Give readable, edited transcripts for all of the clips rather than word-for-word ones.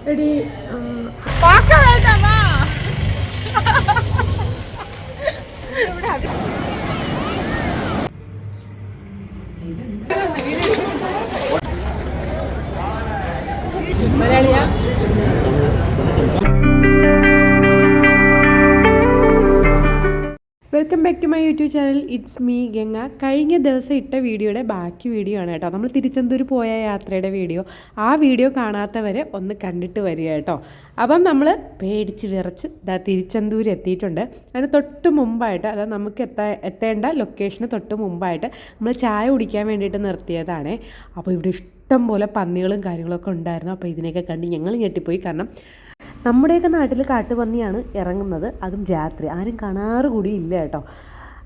എടി മലയാളിയാ. Welcome back to my YouTube channel. It's me Ganga. കഴിഞ്ഞ ദിവസം ഇട്ട വീഡിയോയുടെ ബാക്കി വീഡിയോ ആണ് കേട്ടോ. നമ്മൾ തിരുച്ചെന്തൂർ പോയ യാത്രയുടെ വീഡിയോ. ആ വീഡിയോ കാണാത്തവർ ഒന്ന് കണ്ടിട്ട് വരിക കേട്ടോ. അപ്പം നമ്മൾ പേടിച്ച് വിറച്ച് തിരുച്ചെന്തൂർ എത്തിയിട്ടുണ്ട്. അതിന് തൊട്ട് മുമ്പായിട്ട്, അതായത് നമുക്ക് എത്തേണ്ട ലൊക്കേഷന് തൊട്ട് മുമ്പായിട്ട് നമ്മൾ ചായ കുടിക്കാൻ വേണ്ടിയിട്ട് നിർത്തിയതാണേ. അപ്പോൾ ഇവിടെ ഇഷ്ടം പോലെ പന്നികളും കാര്യങ്ങളൊക്കെ ഉണ്ടായിരുന്നു. അപ്പോൾ ഇതിനെയൊക്കെ കണ്ട് ഞങ്ങൾ ഞെട്ടിപ്പോയി. കാരണം നമ്മുടെയൊക്കെ നാട്ടിൽ കാട്ടുപന്നിയാണ് ഇറങ്ങുന്നത്, അതും രാത്രി. ആരും കാണാറ് കൂടി ഇല്ല കേട്ടോ.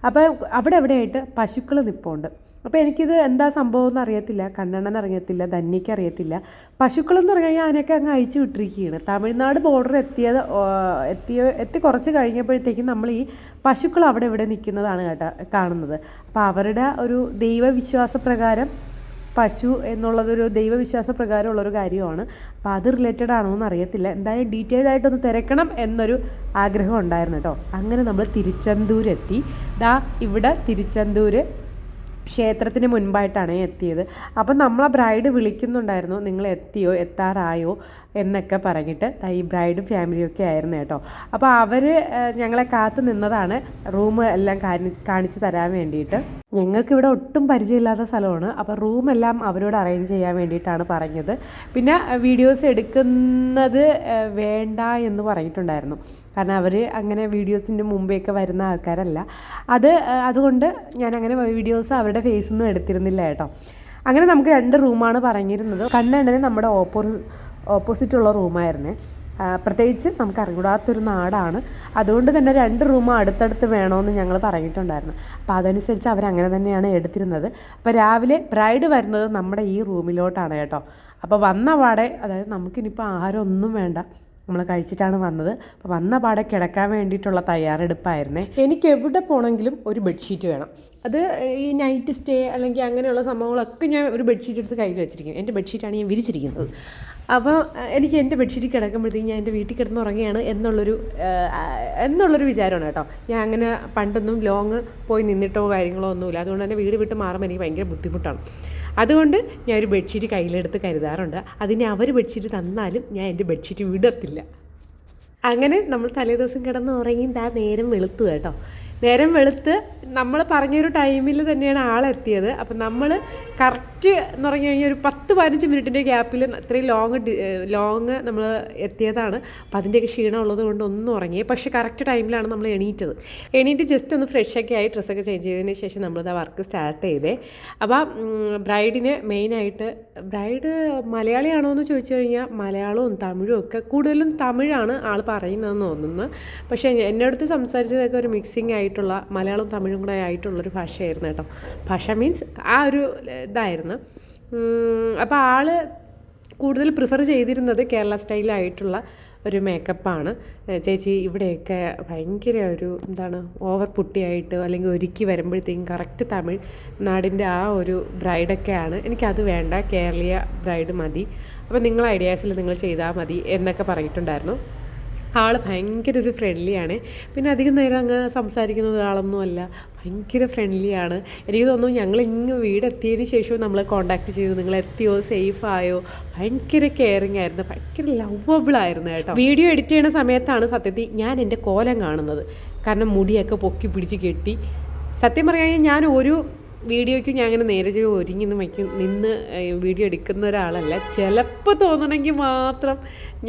അപ്പോൾ അവിടെ എവിടെയായിട്ട് പശുക്കൾ നിൽപ്പുണ്ട്. അപ്പോൾ എനിക്കിത് എന്താ സംഭവം എന്ന് അറിയത്തില്ല. കണ്ണണ്ണൻ അറിയത്തില്ല, ധന്യയ്ക്ക് അറിയത്തില്ല. പശുക്കളെന്ന് പറഞ്ഞു കഴിഞ്ഞാൽ അതിനൊക്കെ അങ്ങ് അഴിച്ചു വിട്ടിരിക്കുകയാണ്. തമിഴ്നാട് ബോർഡർ എത്തി കുറച്ച് കഴിഞ്ഞപ്പോഴത്തേക്കും നമ്മൾ ഈ പശുക്കൾ അവിടെ ഇവിടെ നിൽക്കുന്നതാണ് കേട്ടോ കാണുന്നത്. അപ്പോൾ അവരുടെ ഒരു ദൈവവിശ്വാസപ്രകാരം പശു എന്നുള്ളതൊരു ദൈവവിശ്വാസ പ്രകാരമുള്ളൊരു കാര്യമാണ്. അപ്പോൾ അത് റിലേറ്റഡ് ആണോ എന്ന് അറിയത്തില്ല. എന്തായാലും ഡീറ്റെയിൽഡ് ആയിട്ടൊന്ന് തിരക്കണം എന്നൊരു ആഗ്രഹം ഉണ്ടായിരുന്നു കേട്ടോ. അങ്ങനെ നമ്മൾ തിരുച്ചെന്തൂരെത്തി. ഇവിടെ തിരുച്ചെന്തൂർ ക്ഷേത്രത്തിന് മുൻപായിട്ടാണ് എത്തിയത്. അപ്പം നമ്മളെ ബ്രൈഡ് വിളിക്കുന്നുണ്ടായിരുന്നു, നിങ്ങൾ എത്തിയോ, എത്താറായോ എന്നൊക്കെ പറഞ്ഞിട്ട്. ഈ ബ്രൈഡും ഫാമിലിയും ഒക്കെ ആയിരുന്നു കേട്ടോ. അപ്പോൾ അവർ ഞങ്ങളെ കാത്തു നിന്നതാണ് റൂം എല്ലാം കാണിച്ച് തരാൻ വേണ്ടിയിട്ട്. ഞങ്ങൾക്കിവിടെ ഒട്ടും പരിചയമില്ലാത്ത സ്ഥലമാണ്. അപ്പോൾ റൂമെല്ലാം അവരോട് അറേഞ്ച് ചെയ്യാൻ വേണ്ടിയിട്ടാണ് പറഞ്ഞത്. പിന്നെ വീഡിയോസ് എടുക്കുന്നത് വേണ്ട എന്ന് പറഞ്ഞിട്ടുണ്ടായിരുന്നു. കാരണം അവർ അങ്ങനെ വീഡിയോസിൻ്റെ മുമ്പേയൊക്കെ വരുന്ന ആൾക്കാരല്ല. അതുകൊണ്ട് ഞാനങ്ങനെ വീഡിയോസ് അവരുടെ ഫേസിൽ നിന്നും എടുത്തിരുന്നില്ല കേട്ടോ. അങ്ങനെ നമുക്ക് 2 റൂമാണ് പറഞ്ഞിരുന്നത്. കണ്ണണ്ണന് നമ്മുടെ ഓപ്പോസിറ്റുള്ള റൂമായിരുന്നേ. പ്രത്യേകിച്ച് നമുക്ക് അറിഞ്ഞൂടാത്തൊരു നാടാണ്. അതുകൊണ്ട് തന്നെ 2 റൂം അടുത്തടുത്ത് വേണമെന്ന് ഞങ്ങൾ പറഞ്ഞിട്ടുണ്ടായിരുന്നു. അപ്പോൾ അതനുസരിച്ച് അവരങ്ങനെ തന്നെയാണ് എടുത്തിരുന്നത്. അപ്പോൾ രാവിലെ ബ്രൈഡ് വരുന്നത് നമ്മുടെ ഈ റൂമിലോട്ടാണ് കേട്ടോ. അപ്പോൾ വന്ന പാടെ, അതായത് നമുക്കിനിപ്പോൾ ആഹാരം ഒന്നും വേണ്ട, നമ്മൾ കഴിച്ചിട്ടാണ് വന്നത്. അപ്പോൾ വന്ന പാടെ കിടക്കാൻ വേണ്ടിയിട്ടുള്ള തയ്യാറെടുപ്പായിരുന്നേ. എനിക്ക് എവിടെ പോകണമെങ്കിലും ഒരു ബെഡ്ഷീറ്റ് വേണം. അത് ഈ നൈറ്റ് സ്റ്റേ അല്ലെങ്കിൽ അങ്ങനെയുള്ള സംഭവങ്ങളൊക്കെ ഞാൻ ഒരു ബെഡ്ഷീറ്റ് എടുത്ത് കയ്യിൽ വെച്ചിരിക്കും. എൻ്റെ ബെഡ്ഷീറ്റാണ് ഞാൻ വിരിച്ചിരിക്കുന്നത്. അപ്പോൾ എനിക്ക് എൻ്റെ ബെഡ്ഷീറ്റ് കിടക്കുമ്പോഴത്തേക്കും ഞാൻ എൻ്റെ വീട്ടിൽ കിടന്ന് ഉറങ്ങുകയാണ് എന്നുള്ളൊരു വിചാരമാണ് കേട്ടോ. ഞാൻ അങ്ങനെ പണ്ടൊന്നും ലോങ് പോയി നിന്നിട്ടോ കാര്യങ്ങളോ ഒന്നുമില്ല. അതുകൊണ്ട് തന്നെ വീട് വിട്ട് മാറുമ്പോൾ എനിക്ക് ഭയങ്കര ബുദ്ധിമുട്ടാണ്. അതുകൊണ്ട് ഞാൻ ഒരു ബെഡ്ഷീറ്റ് കയ്യിലെടുത്ത് കരുതാറുണ്ട്. അതിന് അവർ ബെഡ്ഷീറ്റ് തന്നാലും ഞാൻ എൻ്റെ ബെഡ്ഷീറ്റ് വിടത്തില്ല. അങ്ങനെ നമ്മൾ തലേദിവസം കിടന്ന് ഉറങ്ങി നേരം വെളുത്തു കേട്ടോ. നേരം വെളുത്ത് നമ്മൾ പറഞ്ഞൊരു ടൈമിൽ തന്നെയാണ് ആളെത്തിയത്. അപ്പം നമ്മൾ കറക്റ്റ് എന്ന് പറഞ്ഞു കഴിഞ്ഞാൽ ഒരു 10-15 മിനിറ്റിൻ്റെ ഗ്യാപ്പിൽ അത്രയും ലോങ് നമ്മൾ എത്തിയതാണ്. അപ്പം അതിൻ്റെയൊക്കെ ക്ഷീണം ഉള്ളത് കൊണ്ട് ഒന്നും ഉറങ്ങി. പക്ഷേ കറക്റ്റ് ടൈമിലാണ് നമ്മൾ എണീറ്റ് ജസ്റ്റ് ഒന്ന് ഫ്രഷൊക്കെ ആയി ഡ്രസ്സൊക്കെ ചേഞ്ച് ചെയ്തതിന് ശേഷം നമ്മളിത് വർക്ക് സ്റ്റാർട്ട് ചെയ്തേ. അപ്പം ബ്രൈഡിന് മെയിനായിട്ട്, ബ്രൈഡ് മലയാളിയാണോ എന്ന് ചോദിച്ചു കഴിഞ്ഞാൽ മലയാളവും തമിഴും ഒക്കെ, കൂടുതലും തമിഴാണ് ആൾ പറയുന്നതെന്ന് തോന്നുന്നു. പക്ഷേ എൻ്റെ അടുത്ത് സംസാരിച്ചതൊക്കെ ഒരു മിക്സിങ് ആയിട്ടുള്ള മലയാളവും തമിഴും കൂടെ ആയിട്ടുള്ളൊരു ഭാഷയായിരുന്നു കേട്ടോ. ഭാഷ മീൻസ് ആ ഒരു ഇതായിരുന്നു. അപ്പോൾ ആൾ കൂടുതൽ പ്രിഫർ ചെയ്തിരുന്നത് കേരള സ്റ്റൈലായിട്ടുള്ള ഒരു മേക്കപ്പാണ്. ചേച്ചി ഇവിടെയൊക്കെ ഭയങ്കര ഒരു ഓവർ പുട്ടിയായിട്ട് അല്ലെങ്കിൽ ഒരുക്കി വരുമ്പോഴത്തേക്കും കറക്റ്റ് തമിഴ് നാടിൻ്റെ ആ ഒരു ബ്രൈഡൊക്കെയാണ്. എനിക്കത് വേണ്ട, കേരളീയ ബ്രൈഡ് മതി. അപ്പോൾ നിങ്ങൾ ഐഡിയാസിൽ നിങ്ങൾ ചെയ്താൽ മതി എന്നൊക്കെ പറഞ്ഞിട്ടുണ്ടായിരുന്നു. ആൾ ഭയങ്കര ഒരു ഫ്രണ്ട്ലിയാണ്. പിന്നെ അധികം നേരം അങ്ങ് സംസാരിക്കുന്ന ഒരാളൊന്നുമല്ല, ഭയങ്കര ഫ്രണ്ട്ലിയാണ്. എനിക്ക് തോന്നുന്നു ഞങ്ങളിങ്ങ് വീടെത്തിയതിന് ശേഷവും നമ്മൾ കോൺടാക്റ്റ് ചെയ്തു, നിങ്ങൾ എത്തിയോ, സേഫ് ആയോ. ഭയങ്കര കെയറിങ് ആയിരുന്നു, ഭയങ്കര ലവബിൾ ആയിരുന്നു കേട്ടോ. വീഡിയോ എഡിറ്റ് ചെയ്യുന്ന സമയത്താണ് സത്യത്തിൽ ഞാൻ എൻ്റെ കോലം കാണുന്നത്. കാരണം മുടിയൊക്കെ പൊക്കി പിടിച്ച് കെട്ടി. സത്യം പറയുകയാണെങ്കിൽ ഞാൻ ഒരു വീഡിയോയ്ക്ക് ഞാൻ അങ്ങനെ നേരെ ഒരുങ്ങി നിന്ന് വീഡിയോ എടുക്കുന്ന ഒരാളല്ല. ചിലപ്പോൾ തോന്നണമെങ്കിൽ മാത്രം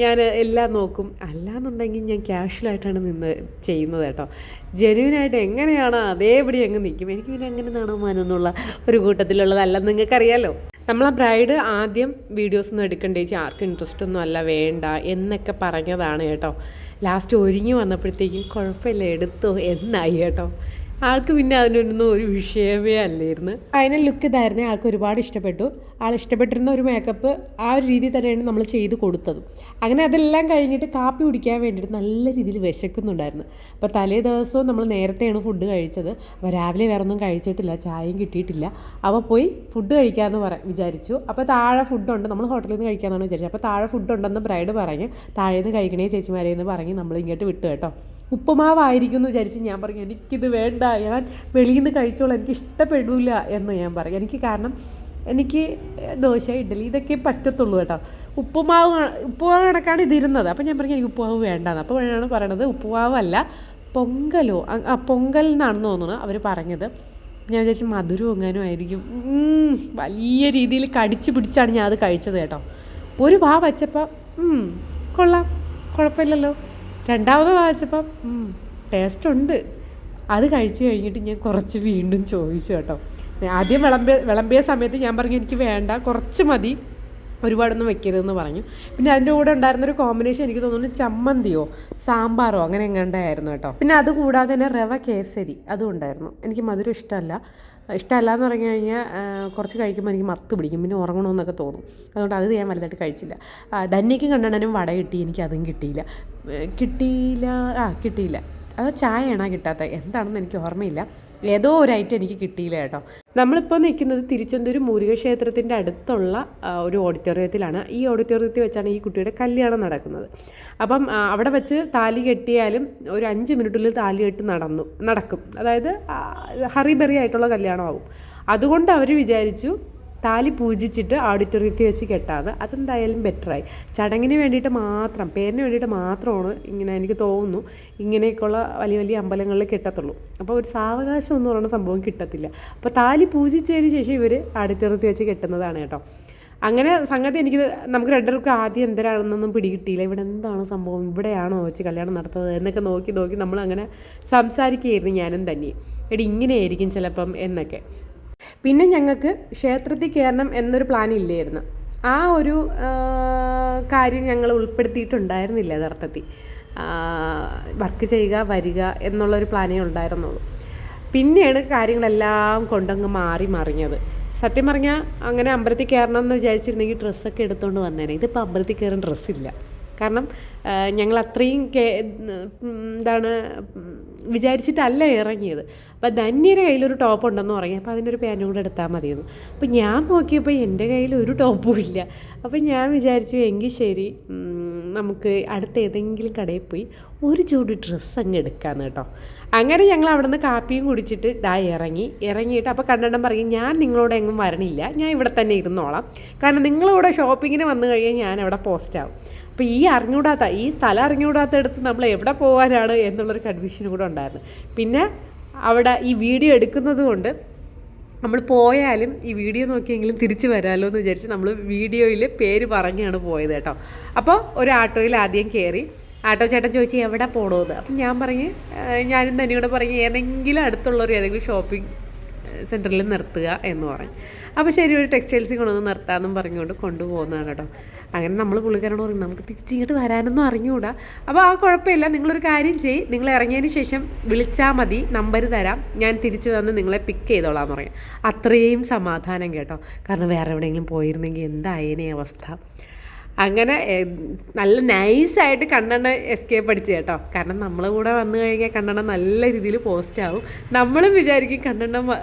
ഞാൻ എല്ലാം നോക്കും, അല്ലാന്നുണ്ടെങ്കിൽ ഞാൻ ക്യാഷ്വലായിട്ടാണ് ചെയ്യുന്നത് കേട്ടോ. ജെന്യുവനായിട്ട് എങ്ങനെയാണോ അതേപടി അങ്ങ് നിൽക്കും. എനിക്ക് പിന്നെ അങ്ങനെ നാണമാനൊന്നുള്ള ഒരു കൂട്ടത്തിലുള്ളതല്ലെന്ന് നിങ്ങൾക്കറിയാമല്ലോ. നമ്മളെ ബ്രൈഡ് ആദ്യം വീഡിയോസൊന്നും എടുക്കണ്ടേ ചേച്ചി, ആർക്കും ഇൻട്രസ്റ്റ് ഒന്നും അല്ല, വേണ്ട എന്നൊക്കെ പറഞ്ഞതാണ് കേട്ടോ. ലാസ്റ്റ് ഒരുങ്ങി വന്നപ്പോഴത്തേക്കും കുഴപ്പമില്ല എടുത്തോ എന്നായി കേട്ടോ. ആൾക്ക് പിന്നെ അതിനൊന്നും ഒരു വിഷയമേ അല്ലായിരുന്നു. ഫൈനൽ ലുക്ക് ഇതായിരുന്നു. ആൾക്ക് ഒരുപാട് ഇഷ്ടപ്പെട്ടു. ആൾ ഇഷ്ടപ്പെട്ടിരുന്ന ഒരു മേക്കപ്പ് ആ ഒരു രീതിയിൽ തന്നെയാണ് നമ്മൾ ചെയ്ത് കൊടുത്തത്. അങ്ങനെ അതെല്ലാം കഴിഞ്ഞിട്ട് കാപ്പി കുടിക്കാൻ വേണ്ടിയിട്ട് നല്ല രീതിയിൽ വിശക്കുന്നുണ്ടായിരുന്നു. അപ്പോൾ തലേ ദിവസവും നമ്മൾ നേരത്തെയാണ് ഫുഡ് കഴിച്ചത്. അപ്പോൾ രാവിലെ വേറെ ഒന്നും കഴിച്ചിട്ടില്ല, ചായയും കിട്ടിയിട്ടില്ല. അപ്പോൾ പോയി ഫുഡ് കഴിക്കാമെന്ന് വിചാരിച്ചു. അപ്പോൾ താഴെ ഫുഡുണ്ട്, നമ്മൾ ഹോട്ടലിൽ നിന്ന് കഴിക്കാമെന്നാണ് വിചാരിച്ചത്. അപ്പോൾ താഴെ ഫുഡുണ്ടെന്ന് ബ്രൈഡ് പറഞ്ഞ് താഴെ നിന്ന് കഴിക്കണേ ചേച്ചിമാരെയെന്ന് പറഞ്ഞ് നമ്മൾ ഇങ്ങോട്ട് വിട്ടു കേട്ടോ. ഉപ്പുമാവായിരിക്കും എന്ന് വിചാരിച്ച് ഞാൻ പറഞ്ഞു എനിക്കിത് വേണ്ട, ഞാൻ വെളിയിൽ നിന്ന് കഴിച്ചോളാം, എനിക്ക് ഇഷ്ടപ്പെടില്ല എന്ന് ഞാൻ പറയും. കാരണം എനിക്ക് ദോശ, ഇഡ്ഡലി ഇതൊക്കെ പറ്റത്തുള്ളൂ കേട്ടോ. ഉപ്പുമാവ് കണക്കാണ് ഇതിരുന്നത്. അപ്പോൾ ഞാൻ പറഞ്ഞു എനിക്ക് ഉപ്പുമാവ് വേണ്ടാന്ന്. അപ്പോൾ ആണ് പറയണത് ഉപ്പുമാവല്ല പൊങ്കലോ, പൊങ്കൽ എന്നാണെന്ന് തോന്നുന്നു അവർ പറഞ്ഞത്. ഞാൻ വിചാരിച്ചു മധുരം എങ്ങാനും ആയിരിക്കും. വലിയ രീതിയിൽ കടിച്ചു പിടിച്ചാണ് ഞാൻ അത് കഴിച്ചത് കേട്ടോ. ഒരു വാ വച്ചപ്പോൾ കൊള്ളാം, കുഴപ്പമില്ലല്ലോ. രണ്ടാമത് വായിച്ചപ്പം ടേസ്റ്റ് ഉണ്ട്. അത് കഴിച്ച് കഴിഞ്ഞിട്ട് ഞാൻ കുറച്ച് വീണ്ടും ചോദിച്ചു കേട്ടോ. ആദ്യം വിളമ്പിയ സമയത്ത് ഞാൻ പറഞ്ഞു എനിക്ക് വേണ്ട, കുറച്ച് മതി, ഒരുപാടൊന്നും വെക്കരുതെന്ന് പറഞ്ഞു. പിന്നെ അതിൻ്റെ കൂടെ ഉണ്ടായിരുന്നൊരു കോമ്പിനേഷൻ എനിക്ക് തോന്നുന്നു ചമ്മന്തിയോ സാമ്പാറോ അങ്ങനെ എങ്ങാണ്ടായിരുന്നു കേട്ടോ. പിന്നെ അതുകൂടാതെ തന്നെ റവ കേസരി അതും ഉണ്ടായിരുന്നു. എനിക്ക് മധുരം ഇഷ്ടമല്ല എന്ന് പറഞ്ഞു കഴിഞ്ഞാൽ കുറച്ച് കഴിക്കുമ്പോൾ എനിക്ക് മത്ത് പിടിക്കും, പിന്നെ ഉറങ്ങണമെന്നൊക്കെ തോന്നും. അതുകൊണ്ട് അത് ഞാൻ വലുതായിട്ട് കഴിച്ചില്ല. ധന്യയ്ക്കും കണ്ണനും വട കിട്ടി, എനിക്ക് അതും കിട്ടിയില്ല. അത് ചായയാണോ കിട്ടാത്തത് എന്താണെന്ന് എനിക്ക് ഓർമ്മയില്ല. ഏതോ ഒരു ഐറ്റം എനിക്ക് കിട്ടിയില്ല കേട്ടോ. നമ്മളിപ്പോൾ നിൽക്കുന്നത് തിരുച്ചെന്തൂർ മുരുകക്ഷേത്രത്തിൻ്റെ അടുത്തുള്ള ഒരു ഓഡിറ്റോറിയത്തിലാണ്. ഈ ഓഡിറ്റോറിയത്തിൽ വെച്ചാണ് ഈ കുട്ടിയുടെ കല്യാണം നടക്കുന്നത്. അപ്പം അവിടെ വെച്ച് താലി കെട്ടിയാലും ഒരു 5 മിനിറ്റിൽ താലി കെട്ട് നടക്കും. അതായത് ഹറിബറി ആയിട്ടുള്ള കല്യാണമാകും. അതുകൊണ്ട് അവർ വിചാരിച്ചു താലി പൂജിച്ചിട്ട് ഓഡിറ്റോറിയത്തിൽ വെച്ച് കെട്ടാതെ. അതെന്തായാലും ബെറ്ററായി. ചടങ്ങിന് വേണ്ടിയിട്ട് മാത്രം, പേരിന് വേണ്ടിയിട്ട് മാത്രമാണ് ഇങ്ങനെ എനിക്ക് തോന്നുന്നു ഇങ്ങനെയൊക്കെയുള്ള വലിയ വലിയ അമ്പലങ്ങളിൽ കിട്ടത്തുള്ളൂ. അപ്പോൾ ഒരു സാവകാശം എന്ന് പറയുന്ന സംഭവം കിട്ടത്തില്ല. അപ്പോൾ താലി പൂജിച്ചതിന് ശേഷം ഇവർ ഓഡിറ്റോറിയത്തിൽ വെച്ച് കെട്ടുന്നതാണ് കേട്ടോ. അങ്ങനെ സംഗതി നമുക്ക് രണ്ടുപേർക്കും ആദ്യം എന്തരാണെന്നൊന്നും പിടികിട്ടിയില്ല. ഇവിടെ എന്താണ് സംഭവം, ഇവിടെയാണോ വെച്ച് കല്യാണം നടത്തുന്നത് എന്നൊക്കെ നോക്കി നമ്മളങ്ങനെ സംസാരിക്കുകയായിരുന്നു ഞാനും തന്നെ. ഇങ്ങനെയായിരിക്കും ചിലപ്പം എന്നൊക്കെ. പിന്നെ ഞങ്ങൾക്ക് ക്ഷേത്രത്തിൽ കയറണം എന്നൊരു പ്ലാൻ ഇല്ലായിരുന്നു. ആ ഒരു കാര്യം ഞങ്ങൾ ഉൾപ്പെടുത്തിയിട്ടുണ്ടായിരുന്നില്ല യഥാർത്ഥത്തിൽ. വർക്ക് ചെയ്യുക, വരിക എന്നുള്ളൊരു പ്ലാനേ ഉണ്ടായിരുന്നുള്ളൂ. പിന്നെയാണ് കാര്യങ്ങളെല്ലാം കൊണ്ടങ്ങ് മറിഞ്ഞത്. സത്യം പറഞ്ഞാൽ അങ്ങനെ അമ്പലത്തിൽ കയറണം എന്ന് വിചാരിച്ചിരുന്നെങ്കിൽ ഡ്രസ്സൊക്കെ എടുത്തുകൊണ്ട് വന്നേനെ. ഇതിപ്പോൾ അമ്പലത്തിൽ കയറാൻ ഡ്രസ്സില്ല. കാരണം ഞങ്ങൾ അത്രയും വിചാരിച്ചിട്ടല്ല ഇറങ്ങിയത്. അപ്പോൾ ധന്യയുടെ കയ്യിലൊരു ടോപ്പ് ഉണ്ടെന്ന് പറഞ്ഞു. അപ്പോൾ അതിനൊരു പാൻറ്റും കൂടെ എടുത്താൽ മതിയെന്ന്. അപ്പോൾ ഞാൻ നോക്കിയപ്പോൾ എൻ്റെ കയ്യിൽ ഒരു ടോപ്പും ഇല്ല. അപ്പോൾ ഞാൻ വിചാരിച്ചു എങ്കിൽ ശരി, നമുക്ക് അടുത്ത ഏതെങ്കിലും കടയിൽ പോയി ഒരു ജോഡി ഡ്രസ്സ് അങ്ങ് എടുക്കാമെന്ന് കേട്ടോ. അങ്ങനെ ഞങ്ങൾ അവിടെ നിന്ന് കാപ്പിയും കുടിച്ചിട്ട് ഇറങ്ങിയിട്ട് അപ്പോൾ കണ്ണടം പറയും ഞാൻ നിങ്ങളോട് എങ്ങും വരണില്ല, ഞാൻ ഇവിടെ തന്നെ ഇരുന്നോളാം. കാരണം നിങ്ങളിവിടെ ഷോപ്പിങ്ങിന് വന്നു കഴിഞ്ഞാൽ ഞാൻ അവിടെ പോസ്റ്റാവും. അപ്പോൾ ഈ സ്ഥലം അറിഞ്ഞുകൂടാത്തടുത്ത് നമ്മൾ എവിടെ പോകാനാണ് എന്നുള്ളൊരു കൺഫ്യൂഷൻ കൂടെ ഉണ്ടായിരുന്നു. പിന്നെ അവിടെ ഈ വീഡിയോ എടുക്കുന്നത് കൊണ്ട് നമ്മൾ പോയാലും ഈ വീഡിയോ നോക്കിയെങ്കിലും തിരിച്ച് വരാമല്ലോ എന്ന് വിചാരിച്ച് നമ്മൾ വീഡിയോയിൽ പേര് പറഞ്ഞാണ് പോയത് കേട്ടോ. അപ്പോൾ ഒരു ആട്ടോയിൽ ആദ്യം കയറി. ആട്ടോ ചേട്ടൻ ചോദിച്ചു എവിടെ പോകണമെന്ന്. അപ്പം ഞാൻ പറഞ്ഞ് ഞാനും തന്നെയോട് പറഞ്ഞ് ഏതെങ്കിലും ഏതെങ്കിലും ഷോപ്പിംഗ് സെൻറ്ററിൽ നിർത്തുക എന്ന് പറഞ്ഞു. അപ്പോൾ ശരി, ഒരു ടെക്സ്റ്റൈൽസിൽ കൊണ്ടുവന്ന് നിർത്താമെന്നും പറഞ്ഞുകൊണ്ട് കൊണ്ടുപോകുന്നതാണ് കേട്ടോ. അങ്ങനെ നമ്മൾ പുള്ളിക്കാരോട് പറയും നമുക്ക് തിരിച്ചിങ്ങോട്ട് വരാനൊന്നും അറിഞ്ഞുകൂടാ. അപ്പോൾ ആ കുഴപ്പമില്ല, നിങ്ങളൊരു കാര്യം നിങ്ങൾ ഇറങ്ങിയതിന് ശേഷം വിളിച്ചാൽ മതി, നമ്പർ തരാം, ഞാൻ തിരിച്ച് വന്ന് നിങ്ങളെ പിക്ക് ചെയ്തോളാം എന്ന് പറയും. അത്രയും സമാധാനം കേട്ടോ. കാരണം വേറെ എവിടെയെങ്കിലും പോയിരുന്നെങ്കിൽ എന്തായേനെ അവസ്ഥ. അങ്ങനെ നല്ല നൈസായിട്ട് കണ്ണണ്ണ എസ്കേപ്പ് അടിച്ചു കേട്ടോ. കാരണം നമ്മളെ കൂടെ വന്നു കഴിഞ്ഞാൽ കണ്ണണ്ണ നല്ല രീതിയിൽ പോസ്റ്റാവും. നമ്മളും വിചാരിക്കും കണ്ണണ്ണ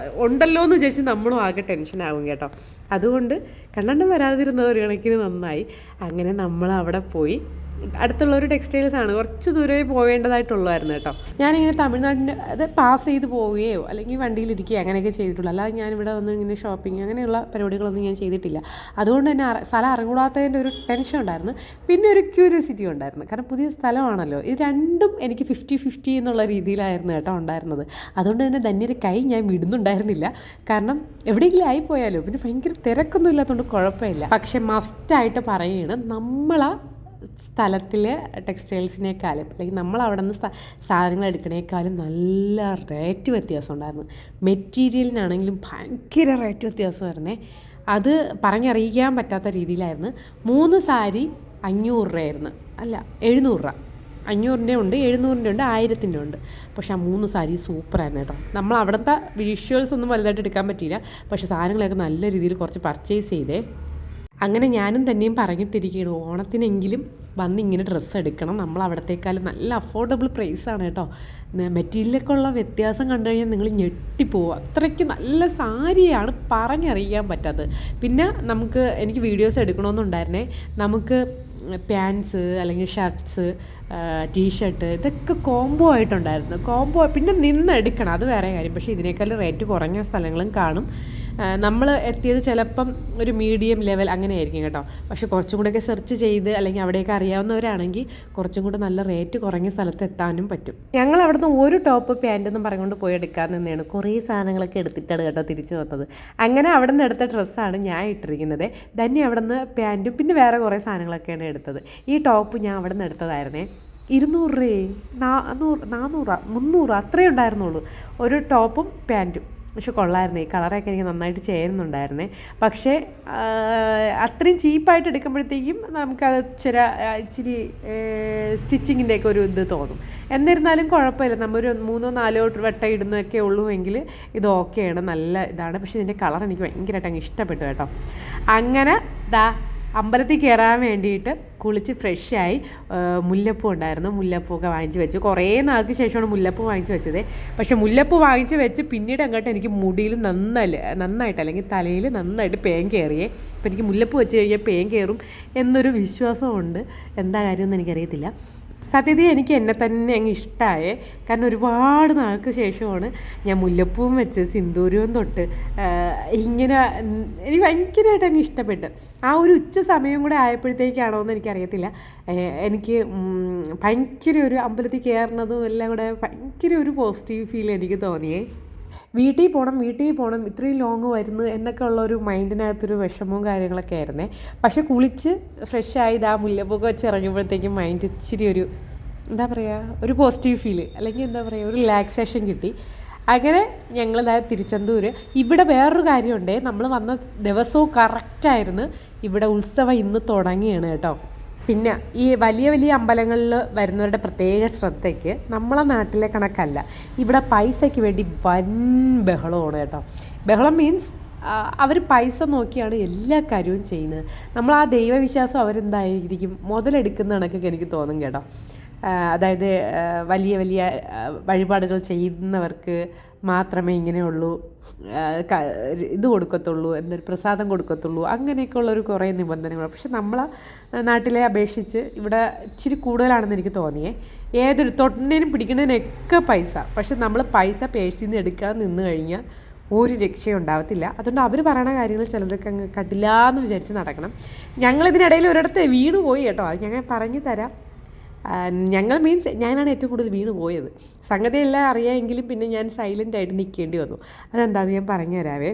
ഉണ്ടല്ലോ എന്ന് വിചാരിച്ച് നമ്മളും ആകെ ടെൻഷനാകും കേട്ടോ. അതുകൊണ്ട് കണ്ണണ്ണ വരാതിരുന്നത് ഒരു കണക്കിന് നന്നായി. അങ്ങനെ നമ്മൾ അവിടെ പോയി. അടുത്തുള്ളൊരു ടെക്സ്റ്റൈൽസാണ്, കുറച്ച് ദൂരമേ പോവേണ്ടതായിട്ടുള്ളായിരുന്നു കേട്ടോ. ഞാനിങ്ങനെ തമിഴ്നാട്ടിൻ്റെ അത് പാസ് ചെയ്ത് പോവുകയോ അല്ലെങ്കിൽ വണ്ടിയിലിരിക്കുകയോ അങ്ങനെയൊക്കെ ചെയ്തിട്ടുള്ളൂ. അല്ലാതെ ഞാനിവിടെ വന്ന് ഇങ്ങനെ ഷോപ്പിംഗ് അങ്ങനെയുള്ള പരിപാടികളൊന്നും ഞാൻ ചെയ്തിട്ടില്ല. അതുകൊണ്ട് തന്നെ സ്ഥലം അറിഞ്ഞുകൂടാത്തതിൻ്റെ ഒരു ടെൻഷൻ ഉണ്ടായിരുന്നു. പിന്നെ ഒരു ക്യൂരിയോസിറ്റി ഉണ്ടായിരുന്നു. കാരണം പുതിയ സ്ഥലമാണല്ലോ. ഇത് രണ്ടും എനിക്ക് 50-50 എന്നുള്ള രീതിയിലായിരുന്നു കേട്ടോ ഉണ്ടായിരുന്നത്. അതുകൊണ്ട് തന്നെ ധന്യയുടെ കൈ ഞാൻ വിടുന്നുണ്ടായിരുന്നില്ല. കാരണം എവിടെയെങ്കിലും ആയിപ്പോയാലോ. പിന്നെ ഭയങ്കര തിരക്കൊന്നും ഇല്ലാത്തതുകൊണ്ട് കുഴപ്പമില്ല. പക്ഷെ മസ്റ്റായിട്ട് പറയുകയാണ്, നമ്മളാ സ്ഥലത്തിൽ ടെക്സ്റ്റൈൽസിനേക്കാളും അല്ലെങ്കിൽ നമ്മൾ അവിടെ നിന്ന് സാധനങ്ങൾ എടുക്കണേക്കാളും നല്ല റേറ്റ് വ്യത്യാസം ഉണ്ടായിരുന്നു. മെറ്റീരിയലിനാണെങ്കിലും ഭയങ്കര റേറ്റ് വ്യത്യാസമായിരുന്നേ. അത് പറഞ്ഞറിയിക്കാൻ പറ്റാത്ത രീതിയിലായിരുന്നു. 3 സാരി 500 രൂപയായിരുന്നു, അല്ല 700 രൂപ. 500-ൻ്റെ ഉണ്ട്, 700-ൻ്റെ ഉണ്ട്, 1000-ൻ്റെ ഉണ്ട്. പക്ഷേ ആ 3 സാരി സൂപ്പറായിരുന്നു കേട്ടോ. നമ്മൾ അവിടുത്തെ വിഷ്വൽസ് ഒന്നും വലുതായിട്ട് എടുക്കാൻ പറ്റിയില്ല, പക്ഷേ സാധനങ്ങളൊക്കെ നല്ല രീതിയിൽ കുറച്ച് പർച്ചേസ് ചെയ്തേ. അങ്ങനെ ഞാനും തന്നെയും പറഞ്ഞിട്ടിരിക്കുകയാണ്, ഓണത്തിനെങ്കിലും വന്ന് ഇങ്ങനെ ഡ്രസ്സ് എടുക്കണം. നമ്മൾ അവിടത്തേക്കാളും നല്ല അഫോർഡബിൾ പ്രൈസാണ് കേട്ടോ. മെറ്റീരിയലൊക്കെ ഉള്ള വ്യത്യാസം കണ്ടു കഴിഞ്ഞാൽ നിങ്ങൾ ഞെട്ടിപ്പോവും. അത്രയ്ക്ക് നല്ല സാരിയാണ്, പറഞ്ഞറിയിക്കാൻ പറ്റാത്തത്. പിന്നെ എനിക്ക് വീഡിയോസ് എടുക്കണമെന്നുണ്ടായിരുന്നേ. നമുക്ക് പാൻസ് അല്ലെങ്കിൽ ഷർട്ട്സ്, ടീഷർട്ട് ഇതൊക്കെ കോംബോ ആയിട്ടുണ്ടായിരുന്നു. പിന്നെ എടുക്കണം, അത് വേറെ കാര്യം. പക്ഷേ ഇതിനേക്കാളും റേറ്റ് കുറഞ്ഞ സ്ഥലങ്ങളും കാണും. നമ്മൾ എത്തിയത് ചിലപ്പം ഒരു മീഡിയം ലെവൽ അങ്ങനെ ആയിരിക്കും കേട്ടോ. പക്ഷേ കുറച്ചും കൂടെയൊക്കെ സെർച്ച് ചെയ്ത് അല്ലെങ്കിൽ അവിടെയൊക്കെ അറിയാവുന്നവരാണെങ്കിൽ കുറച്ചും കൂടെ നല്ല റേറ്റ് കുറഞ്ഞ സ്ഥലത്ത് എത്താനും പറ്റും. ഞങ്ങൾ അവിടുന്ന് ഒരു ടോപ്പ് പാൻറ്റെന്നും പറഞ്ഞുകൊണ്ട് പോയി എടുക്കാൻ നിന്നെയാണ്. കുറേ സാധനങ്ങളൊക്കെ എടുത്തിട്ടാണ് കേട്ടോ തിരിച്ചു വന്നത്. അങ്ങനെ അവിടെ നിന്ന് എടുത്ത ഡ്രസ്സാണ് ഞാൻ ഇട്ടിരിക്കുന്നത്. ധന്യ അവിടെ നിന്ന് പാൻറ്റും പിന്നെ വേറെ കുറേ സാധനങ്ങളൊക്കെയാണ് എടുത്തത്. ഈ ടോപ്പ് ഞാൻ അവിടെ നിന്ന് എടുത്തതായിരുന്നേ. 200 രൂപ, 400, 300 അത്രയേ ഉണ്ടായിരുന്നുള്ളൂ ഒരു ടോപ്പും പാൻറ്റും. പക്ഷെ കൊള്ളായിരുന്നേ, കളറൊക്കെ എനിക്ക് നന്നായിട്ട് ചേരുന്നുണ്ടായിരുന്നേ. പക്ഷേ അത്രയും ചീപ്പായിട്ട് എടുക്കുമ്പോഴത്തേക്കും നമുക്കത് ഇച്ചിരി സ്റ്റിച്ചിങ്ങിൻ്റെയൊക്കെ ഒരു ഇത് തോന്നും. എന്നിരുന്നാലും കുഴപ്പമില്ല, നമ്മൊരു 3-4 വട്ടം ഇടുന്നതൊക്കെ ഉള്ളൂ എങ്കിൽ ഇത് ഓക്കെയാണ്, നല്ല ഇതാണ്. പക്ഷേ ഇതിൻ്റെ കളർ എനിക്ക് ഭയങ്കരമായിട്ട് അങ്ങ് ഇഷ്ടപ്പെട്ടു കേട്ടോ. അങ്ങനെ അമ്പലത്തിൽ കയറാൻ വേണ്ടിയിട്ട് കുളിച്ച് ഫ്രഷായി. മുല്ലപ്പൂ ഉണ്ടായിരുന്നു, മുല്ലപ്പൂവൊക്കെ വാങ്ങിച്ച് വെച്ചു. കുറേ നാൾക്ക് ശേഷമാണ് മുല്ലപ്പൂ വാങ്ങിച്ച് വെച്ചത്. പക്ഷേ മുല്ലപ്പൂ വാങ്ങിച്ച് വെച്ച് പിന്നീട് അങ്ങോട്ട് എനിക്ക് മുടിയിൽ നന്നായിട്ട് അല്ലെങ്കിൽ തലയിൽ നന്നായിട്ട് പേൻ കയറിയേ. അപ്പോൾ എനിക്ക് മുല്ലപ്പൂ വെച്ച് കഴിഞ്ഞാൽ പേൻ കയറും എന്നൊരു വിശ്വാസമുണ്ട്. എന്താ കാര്യമെന്ന് എനിക്കറിയത്തില്ല. സത്യത്തിൽ എനിക്ക് എന്നെ തന്നെ അങ്ങ് ഇഷ്ടമായേ. കാരണം ഒരുപാട് നാൾക്ക് ശേഷമാണ് ഞാൻ മുല്ലപ്പൂവും വെച്ച് സിന്ദൂരവും തൊട്ട് ഇങ്ങനെ എനിക്ക് ഭയങ്കരമായിട്ട് അങ്ങ് ഇഷ്ടപ്പെട്ടു. ആ ഒരു ഉച്ച സമയം കൂടെ ആയപ്പോഴത്തേക്കാണോ എന്ന് എനിക്കറിയത്തില്ല, എനിക്ക് ഭയങ്കര ഒരു അമ്പലത്തിൽ കയറുന്നതും എല്ലാം കൂടെ ഭയങ്കര ഒരു പോസിറ്റീവ് ഫീൽ എനിക്ക് തോന്നിയേ. വീട്ടിൽ പോകണം ഇത്രയും ലോങ് വരുന്നു എന്നൊക്കെ ഉള്ളൊരു മൈൻഡിനകത്തൊരു വിഷമവും കാര്യങ്ങളൊക്കെ ആയിരുന്നേ. പക്ഷെ കുളിച്ച് ഫ്രഷായി മുല്ലപ്പൊക്കെ വെച്ച് ഇറങ്ങുമ്പോഴത്തേക്കും മൈൻഡ് ഇച്ചിരി എന്താ പറയുക, ഒരു പോസിറ്റീവ് ഫീല് അല്ലെങ്കിൽ എന്താ പറയുക, ഒരു റിലാക്സേഷൻ കിട്ടി. അങ്ങനെ ഞങ്ങൾ തിരുച്ചെന്തൂർ. ഇവിടെ വേറൊരു കാര്യമുണ്ടേ, നമ്മൾ വന്ന ദിവസവും കറക്റ്റായിരുന്നു. ഇവിടെ ഉത്സവം ഇന്ന് തുടങ്ങിയാണ് കേട്ടോ. പിന്നെ ഈ വലിയ വലിയ അമ്പലങ്ങളിൽ വരുന്നവരുടെ പ്രത്യേക ശ്രദ്ധയ്ക്ക് നമ്മളെ നാട്ടിലെ കണക്കല്ല, ഇവിടെ പൈസയ്ക്ക് വേണ്ടി വൻ ബഹളമാണ് കേട്ടോ. ബഹളം മീൻസ് അവർ പൈസ നോക്കിയാണ് എല്ലാ കാര്യവും ചെയ്യുന്നത്. നമ്മൾ ആ ദൈവവിശ്വാസം അവരെന്തായിരിക്കും മുതലെടുക്കുന്ന കണക്കൊക്കെ എനിക്ക് തോന്നും കേട്ടോ. അതായത് വലിയ വലിയ വഴിപാടുകൾ ചെയ്യുന്നവർക്ക് മാത്രമേ ഇങ്ങനെയുള്ളൂ ഇത് കൊടുക്കത്തുള്ളൂ, എന്തൊരു പ്രസാദം കൊടുക്കത്തുള്ളൂ, അങ്ങനെയൊക്കെ ഉള്ളൊരു കുറേ നിബന്ധനകൾ. പക്ഷെ നമ്മളെ നാട്ടിലെ അപേക്ഷിച്ച് ഇവിടെ ഇച്ചിരി കൂടുതലാണെന്ന് എനിക്ക് തോന്നിയേ. ഏതൊരു തൊട്ടിനേനും പിടിക്കുന്നതിനൊക്കെ പൈസ. പക്ഷെ നമ്മൾ പൈസ പേഴ്സിൽ നിന്ന് എടുക്കാൻ നിന്ന് കഴിഞ്ഞാൽ ഒരു രക്ഷയും ഉണ്ടാവത്തില്ല. അതുകൊണ്ട് അവർ പറയുന്ന കാര്യങ്ങൾ ചിലതൊക്കെ അങ്ങ് കണ്ടില്ലാന്ന് വിചാരിച്ച് നടക്കണം. ഞങ്ങളിതിനിടയിൽ ഒരിടത്ത് വീണ് പോയി കേട്ടോ, അത് ഞങ്ങൾ പറഞ്ഞു തരാം. ഞങ്ങൾ മീൻസ് ഞാനാണ് ഏറ്റവും കൂടുതൽ വീണ് പോയത്. സംഗതി എല്ലാം അറിയാമെങ്കിലും പിന്നെ ഞാൻ സൈലൻ്റായിട്ട് നിൽക്കേണ്ടി വന്നു. അതെന്താണെന്ന് ഞാൻ പറഞ്ഞു തരാവേ.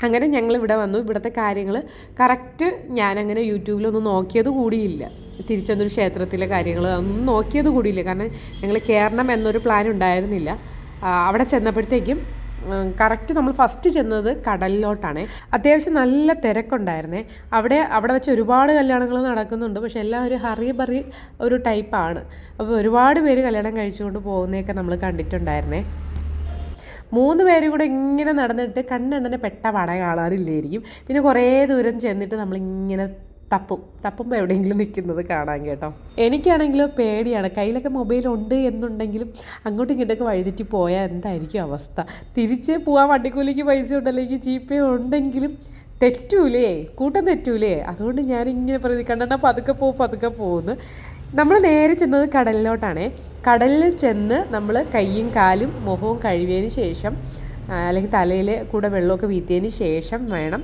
അങ്ങനെ ഞങ്ങളിവിടെ വന്നു. ഇവിടുത്തെ കാര്യങ്ങൾ കറക്റ്റ് ഞാനങ്ങനെ യൂട്യൂബിലൊന്നും നോക്കിയത് കൂടിയില്ല. തിരുച്ചെന്തൂർ ക്ഷേത്രത്തിലെ കാര്യങ്ങൾ ഒന്നും നോക്കിയത് കൂടിയില്ല. കാരണം ഞങ്ങൾ കയറണം എന്നൊരു പ്ലാൻ ഉണ്ടായിരുന്നില്ല. അവിടെ ചെന്നപ്പോഴത്തേക്കും കറക്റ്റ് നമ്മൾ ഫസ്റ്റ് ചെന്നത് കടലിലോട്ടാണ്. അത്യാവശ്യം നല്ല തിരക്കുണ്ടായിരുന്നേ. അവിടെ വെച്ച് ഒരുപാട് കല്യാണങ്ങൾ നടക്കുന്നുണ്ട്. പക്ഷെ എല്ലാം ഒരു ഹറി ഒരു ടൈപ്പാണ്. അപ്പോൾ ഒരുപാട് പേര് കല്യാണം കഴിച്ചുകൊണ്ട് പോകുന്നതൊക്കെ നമ്മൾ കണ്ടിട്ടുണ്ടായിരുന്നേ. 3 പേരും കൂടെ ഇങ്ങനെ നടന്നിട്ട് കണ്ണെണ്ണനെ പെട്ട പട കാണാനില്ലായിരിക്കും. പിന്നെ കുറേ ദൂരം ചെന്നിട്ട് നമ്മളിങ്ങനെ തപ്പുമ്പോൾ എവിടെയെങ്കിലും നിൽക്കുന്നത് കാണാൻ കേട്ടോ. എനിക്കാണെങ്കിലോ പേടിയാണ്. കയ്യിലൊക്കെ മൊബൈലുണ്ട് എന്നുണ്ടെങ്കിലും അങ്ങോട്ടും ഇങ്ങോട്ടൊക്കെ വഴിതെറ്റി പോയാൽ എന്തായിരിക്കും അവസ്ഥ. തിരിച്ച് പോകാൻ വണ്ടിക്കൂലിക്ക് പൈസ ഉണ്ടല്ലെങ്കിൽ ജീപ്പേ ഉണ്ടെങ്കിലും കൂട്ടം തെറ്റൂലേ. അതുകൊണ്ട് ഞാനിങ്ങനെ പറയുന്നത് കണ്ടെണ്ണ പതുക്കെ പോകുന്നു. നമ്മൾ നേരെ ചെന്നത് കടലിലോട്ടാണേ. കടലിൽ ചെന്ന് നമ്മൾ കൈയും കാലും മുഖവും കഴുകിയതിന് ശേഷം അല്ലെങ്കിൽ തലയിൽ കൂടെ വെള്ളമൊക്കെ വീത്തിയതിന് ശേഷം വേണം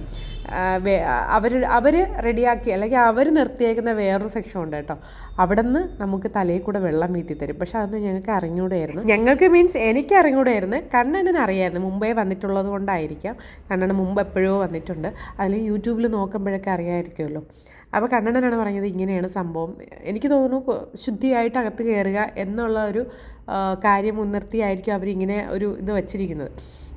അവർ റെഡിയാക്കി അല്ലെങ്കിൽ അവർ നിർത്തിയേക്കുന്ന വേറൊരു സെക്ഷൻ ഉണ്ട് കേട്ടോ. അവിടെ നിന്ന് നമുക്ക് തലയിൽ കൂടെ വെള്ളം വീത്തി തരും. പക്ഷെ അതൊന്നും ഞങ്ങൾക്ക് അറിഞ്ഞൂടായിരുന്നു. എനിക്ക് അറിഞ്ഞൂടായിരുന്നു. കണ്ണണ്ണന് അറിയായിരുന്നു, മുമ്പേ വന്നിട്ടുള്ളത് കൊണ്ടായിരിക്കാം. കണ്ണണ്ണൻ മുമ്പ് എപ്പോഴോ വന്നിട്ടുണ്ട്. അതിൽ യൂട്യൂബിൽ നോക്കുമ്പോഴൊക്കെ അറിയാമായിരിക്കുമല്ലോ. അപ്പോൾ കണ്ണണ്ണനാണ് പറഞ്ഞത് ഇങ്ങനെയാണ് സംഭവം. എനിക്ക് തോന്നുന്നു ശുദ്ധിയായിട്ട് അകത്ത് കയറുക എന്നുള്ള ഒരു കാര്യം മുൻനിർത്തിയായിരിക്കും അവരിങ്ങനെ ഒരു ഇത് വച്ചിരിക്കുന്നത്.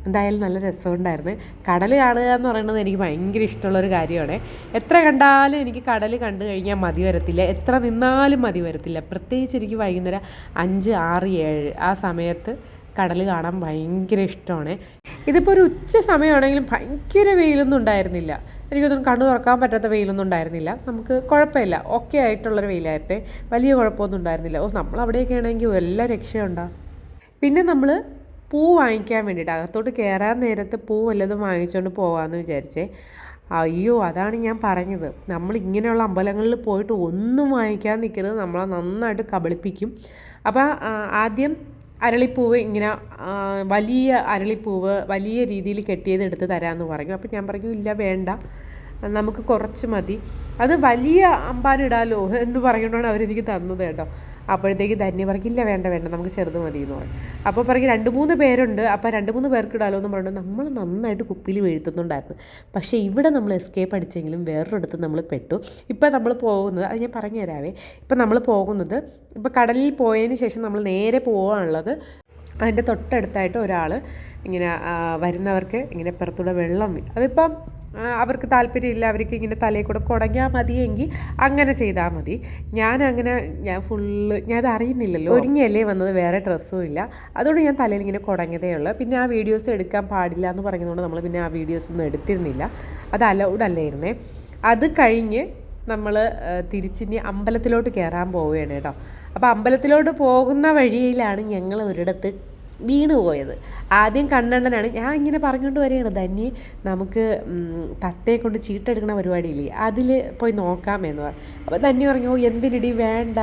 എന്തായാലും നല്ല രസമുണ്ടായിരുന്നു. കടൽ കാണുക എന്ന് പറയുന്നത് എനിക്ക് ഭയങ്കര ഇഷ്ടമുള്ളൊരു കാര്യമാണ്. എത്ര കണ്ടാലും എനിക്ക് കടൽ കണ്ടു കഴിഞ്ഞാൽ മതി വരത്തില്ല, എത്ര നിന്നാലും മതി വരത്തില്ല. പ്രത്യേകിച്ച് എനിക്ക് വൈകുന്നേരം 5, 6, 7 ആ സമയത്ത് കടൽ കാണാൻ ഭയങ്കര ഇഷ്ടമാണ്. ഇതിപ്പോൾ ഒരു ഉച്ച സമയമാണെങ്കിലും ഭയങ്കര വെയിലൊന്നും ഉണ്ടായിരുന്നില്ല. എനിക്കൊന്നും കണ്ണു തുറക്കാൻ പറ്റാത്ത വെയിലൊന്നും ഉണ്ടായിരുന്നില്ല. നമുക്ക് കുഴപ്പമില്ല, ഓക്കെ ആയിട്ടുള്ളൊരു വെയിലായിരുന്നേ, വലിയ കുഴപ്പമൊന്നും ഉണ്ടായിരുന്നില്ല. നമ്മൾ അവിടെയൊക്കെ ആണെങ്കിൽ എല്ലാ രക്ഷയുണ്ടാകും. പിന്നെ നമ്മൾ പൂ വാങ്ങിക്കാൻ വേണ്ടിയിട്ട് അകത്തോട്ട് കയറാൻ നേരത്ത് പൂ വല്ലതും വാങ്ങിച്ചുകൊണ്ട് പോകാമെന്ന് വിചാരിച്ചേ. അയ്യോ, അതാണ് ഞാൻ പറഞ്ഞത്, നമ്മൾ ഇങ്ങനെയുള്ള അമ്പലങ്ങളിൽ പോയിട്ട് ഒന്നും വാങ്ങിക്കാൻ നിൽക്കുന്നത് നമ്മളെ നന്നായിട്ട് കബളിപ്പിക്കും. അപ്പോൾ ആദ്യം അരളിപ്പൂവ് ഇങ്ങനെ വലിയ അരളിപ്പൂവ് വലിയ രീതിയിൽ കെട്ടിയത് എടുത്ത് തരാമെന്ന് പറഞ്ഞു. അപ്പോൾ ഞാൻ പറഞ്ഞു ഇല്ല വേണ്ട, നമുക്ക് കുറച്ച് മതി, അത് വലിയ അമ്പാനിടാലോ എന്ന് പറഞ്ഞുകൊണ്ടാണ് അവരെനിക്ക് തന്നത് കേട്ടോ. അപ്പോഴത്തേക്ക് ധന്യ പറയില്ല വേണ്ട വേണ്ട നമുക്ക് ചെറുത് മതി എന്ന് പറഞ്ഞു. അപ്പോൾ പറയും 2-3 പേരുണ്ട്, അപ്പോൾ 2-3 പേർക്ക് ഇടാലോ എന്ന് പറഞ്ഞു. നമ്മൾ നന്നായിട്ട് കുപ്പിയിൽ വീഴ്ത്തുന്നുണ്ടായിരുന്നു. പക്ഷേ ഇവിടെ നമ്മൾ എസ്കേപ്പ് അടിച്ചെങ്കിലും വേറൊരിടത്ത് നമ്മൾ പെട്ടു. ഇപ്പം നമ്മൾ പോകുന്നത്, അത് ഞാൻ പറഞ്ഞു തരാവേ, ഇപ്പം നമ്മൾ പോകുന്നത് ഇപ്പോൾ കടലിൽ പോയതിന് ശേഷം നമ്മൾ നേരെ പോകാനുള്ളത് അതിൻ്റെ തൊട്ടടുത്തായിട്ട് ഒരാൾ ഇങ്ങനെ വരുന്നവർക്ക് ഇങ്ങനെ പുറത്തൂടെ വെള്ളം, അതിപ്പം അവർക്ക് താല്പര്യമില്ല, അവർക്ക് ഇങ്ങനെ തലയിൽ കൂടെ കുടഞ്ഞാൽ മതിയെങ്കിൽ അങ്ങനെ ചെയ്താൽ മതി. ഞാൻ ഫുള്ള് അത് അറിയുന്നില്ലല്ലോ, ഒരുങ്ങിയല്ലേ വന്നത്, വേറെ ഡ്രസ്സും ഇല്ല, അതുകൊണ്ട് ഞാൻ തലയിൽ ഇങ്ങനെ കുടഞ്ഞതേ ഉള്ളൂ. പിന്നെ ആ വീഡിയോസ് എടുക്കാൻ പാടില്ല എന്ന് പറഞ്ഞതുകൊണ്ട് നമ്മൾ പിന്നെ ആ വീഡിയോസ് ഒന്നും എടുത്തിരുന്നില്ല, അത് അലൗഡ് അല്ലായിരുന്നേ. അത് കഴിഞ്ഞ് നമ്മൾ തിരിച്ചിനി അമ്പലത്തിലോട്ട് കയറാൻ പോവുകയാണ് കേട്ടോ. അപ്പോൾ അമ്പലത്തിലോട്ട് പോകുന്ന വഴിയിലാണ് ഞങ്ങൾ ഒരിടത്ത് വീണ് പോയത്. ആദ്യം കണ്ണണ്ണനാണ്, ഞാൻ ഇങ്ങനെ പറഞ്ഞുകൊണ്ട് വരികയാണ് ധന്യ നമുക്ക് തത്തയെ കൊണ്ട് ചീട്ടെടുക്കുന്ന പരിപാടിയില്ലേ അതിൽ പോയി നോക്കാമെന്ന് പറയും. അപ്പോൾ ധന്യ പറഞ്ഞു എന്തിനടി വേണ്ട,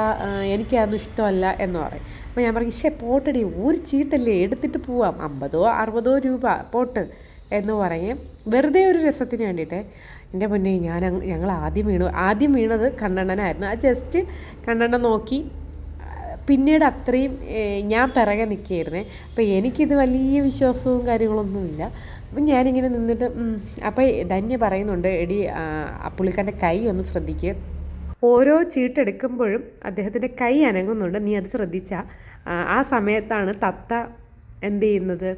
എനിക്കതൊന്നും ഇഷ്ടമല്ല എന്ന് പറയും. അപ്പോൾ ഞാൻ പറഞ്ഞു പോട്ടടി, ഒരു ചീട്ടല്ലേ എടുത്തിട്ട് പോവാം, 50-60 രൂപ പോട്ട് എന്ന് പറയും, വെറുതെ ഒരു രസത്തിന് വേണ്ടിയിട്ട്. എൻ്റെ മുന്നേ ഞങ്ങൾ ആദ്യം വീണത് കണ്ണണ്ണനായിരുന്നു. അത് ജസ്റ്റ് കണ്ണണ്ണൻ നോക്കി, പിന്നീട് അത്രയും ഞാൻ പിറകെ നിൽക്കുകയായിരുന്നേ. അപ്പോൾ എനിക്കിത് വലിയ വിശ്വാസവും കാര്യങ്ങളൊന്നുമില്ല. അപ്പം ഞാനിങ്ങനെ നിന്നിട്ട് അപ്പോൾ ധന്യ പറയുന്നുണ്ട് എടി പുള്ളിക്കാരൻ്റെ കൈ ഒന്ന് ശ്രദ്ധിക്കുക, ഓരോ ചീട്ടെടുക്കുമ്പോഴും അദ്ദേഹത്തിൻ്റെ കൈ അനങ്ങുന്നുണ്ട്, നീ അത് ശ്രദ്ധിച്ചാൽ ആ സമയത്താണ് തത്ത എന്ത് ചെയ്യുന്നത്,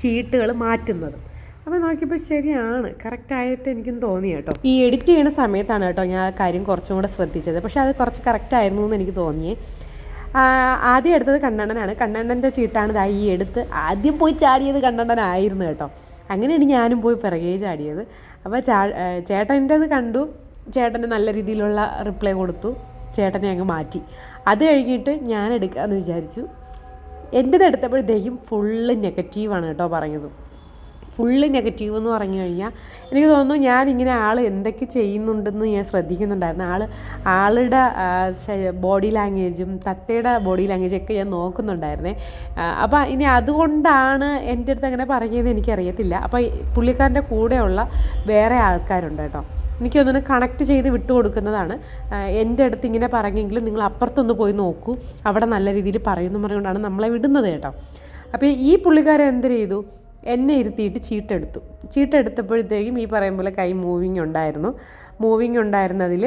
ചീട്ടുകൾ മാറ്റുന്നത്. അപ്പോൾ നോക്കിയപ്പോൾ ശരിയാണ്, കറക്റ്റായിട്ട് എനിക്കും തോന്നി കേട്ടോ. ഈ എഡിറ്റ് ചെയ്യുന്ന സമയത്താണ് കേട്ടോ ഞാൻ ആ കാര്യം കുറച്ചും കൂടെ ശ്രദ്ധിച്ചത്. പക്ഷേ അത് കുറച്ച് കറക്റ്റായിരുന്നു എന്ന് എനിക്ക് തോന്നിയേ. ആദ്യം എടുത്തത് കണ്ണണ്ണനാണ്, കണ്ണണ്ണൻ്റെ ചീട്ടാണ് ഈ എടുത്ത് ആദ്യം പോയി ചാടിയത് കണ്ണണ്ണനായിരുന്നു കേട്ടോ. അങ്ങനെയാണ് ഞാനും പോയി പിറകെ ചാടിയത്. അപ്പോൾ ചേട്ടൻ്റെത് കണ്ടു, ചേട്ടന് നല്ല രീതിയിലുള്ള റിപ്ലൈ കൊടുത്തു, ചേട്ടനെ അങ്ങ് മാറ്റി. അത് കഴിഞ്ഞിട്ട് ഞാൻ എടുക്കാമെന്ന് വിചാരിച്ചു. എൻ്റെത് എടുത്തപ്പോഴത്തേക്കും ഫുള്ള് നെഗറ്റീവാണ് കേട്ടോ പറഞ്ഞത്. ഫുള്ള് നെഗറ്റീവ് എന്ന് പറഞ്ഞു കഴിഞ്ഞാൽ എനിക്ക് തോന്നുന്നു ഞാനിങ്ങനെ ആൾ എന്തൊക്കെ ചെയ്യുന്നുണ്ടെന്ന് ഞാൻ ശ്രദ്ധിക്കുന്നുണ്ടായിരുന്നു. ആളുടെ ബോഡി ലാംഗ്വേജും തത്തയുടെ ബോഡി ലാംഗ്വേജൊക്കെ ഞാൻ നോക്കുന്നുണ്ടായിരുന്നേ. അപ്പോൾ ഇനി അതുകൊണ്ടാണ് എൻ്റെ അടുത്ത് അങ്ങനെ പറഞ്ഞതെന്ന് എനിക്കറിയത്തില്ല. അപ്പോൾ പുള്ളിക്കാരൻ്റെ കൂടെയുള്ള വേറെ ആൾക്കാരുണ്ട് കേട്ടോ, എനിക്കൊന്നിനെ കണക്ട് ചെയ്ത് വിട്ടു കൊടുക്കുന്നതാണ്. എൻ്റെ അടുത്ത് ഇങ്ങനെ പറഞ്ഞെങ്കിലും നിങ്ങൾ അപ്പുറത്തൊന്ന് പോയി നോക്കൂ, അവിടെ നല്ല രീതിയിൽ പറയുമെന്ന് പറഞ്ഞുകൊണ്ടാണ് നമ്മളെ വിടുന്നത് കേട്ടോ. അപ്പോൾ ഈ പുള്ളിക്കാരൻ എന്ത് ചെയ്തു, എന്നെ ഇരുത്തിയിട്ട് ചീട്ടെടുത്തപ്പോഴത്തേക്കും ഈ പറയും പോലെ കൈ മൂവിങ് ഉണ്ടായിരുന്നതിൽ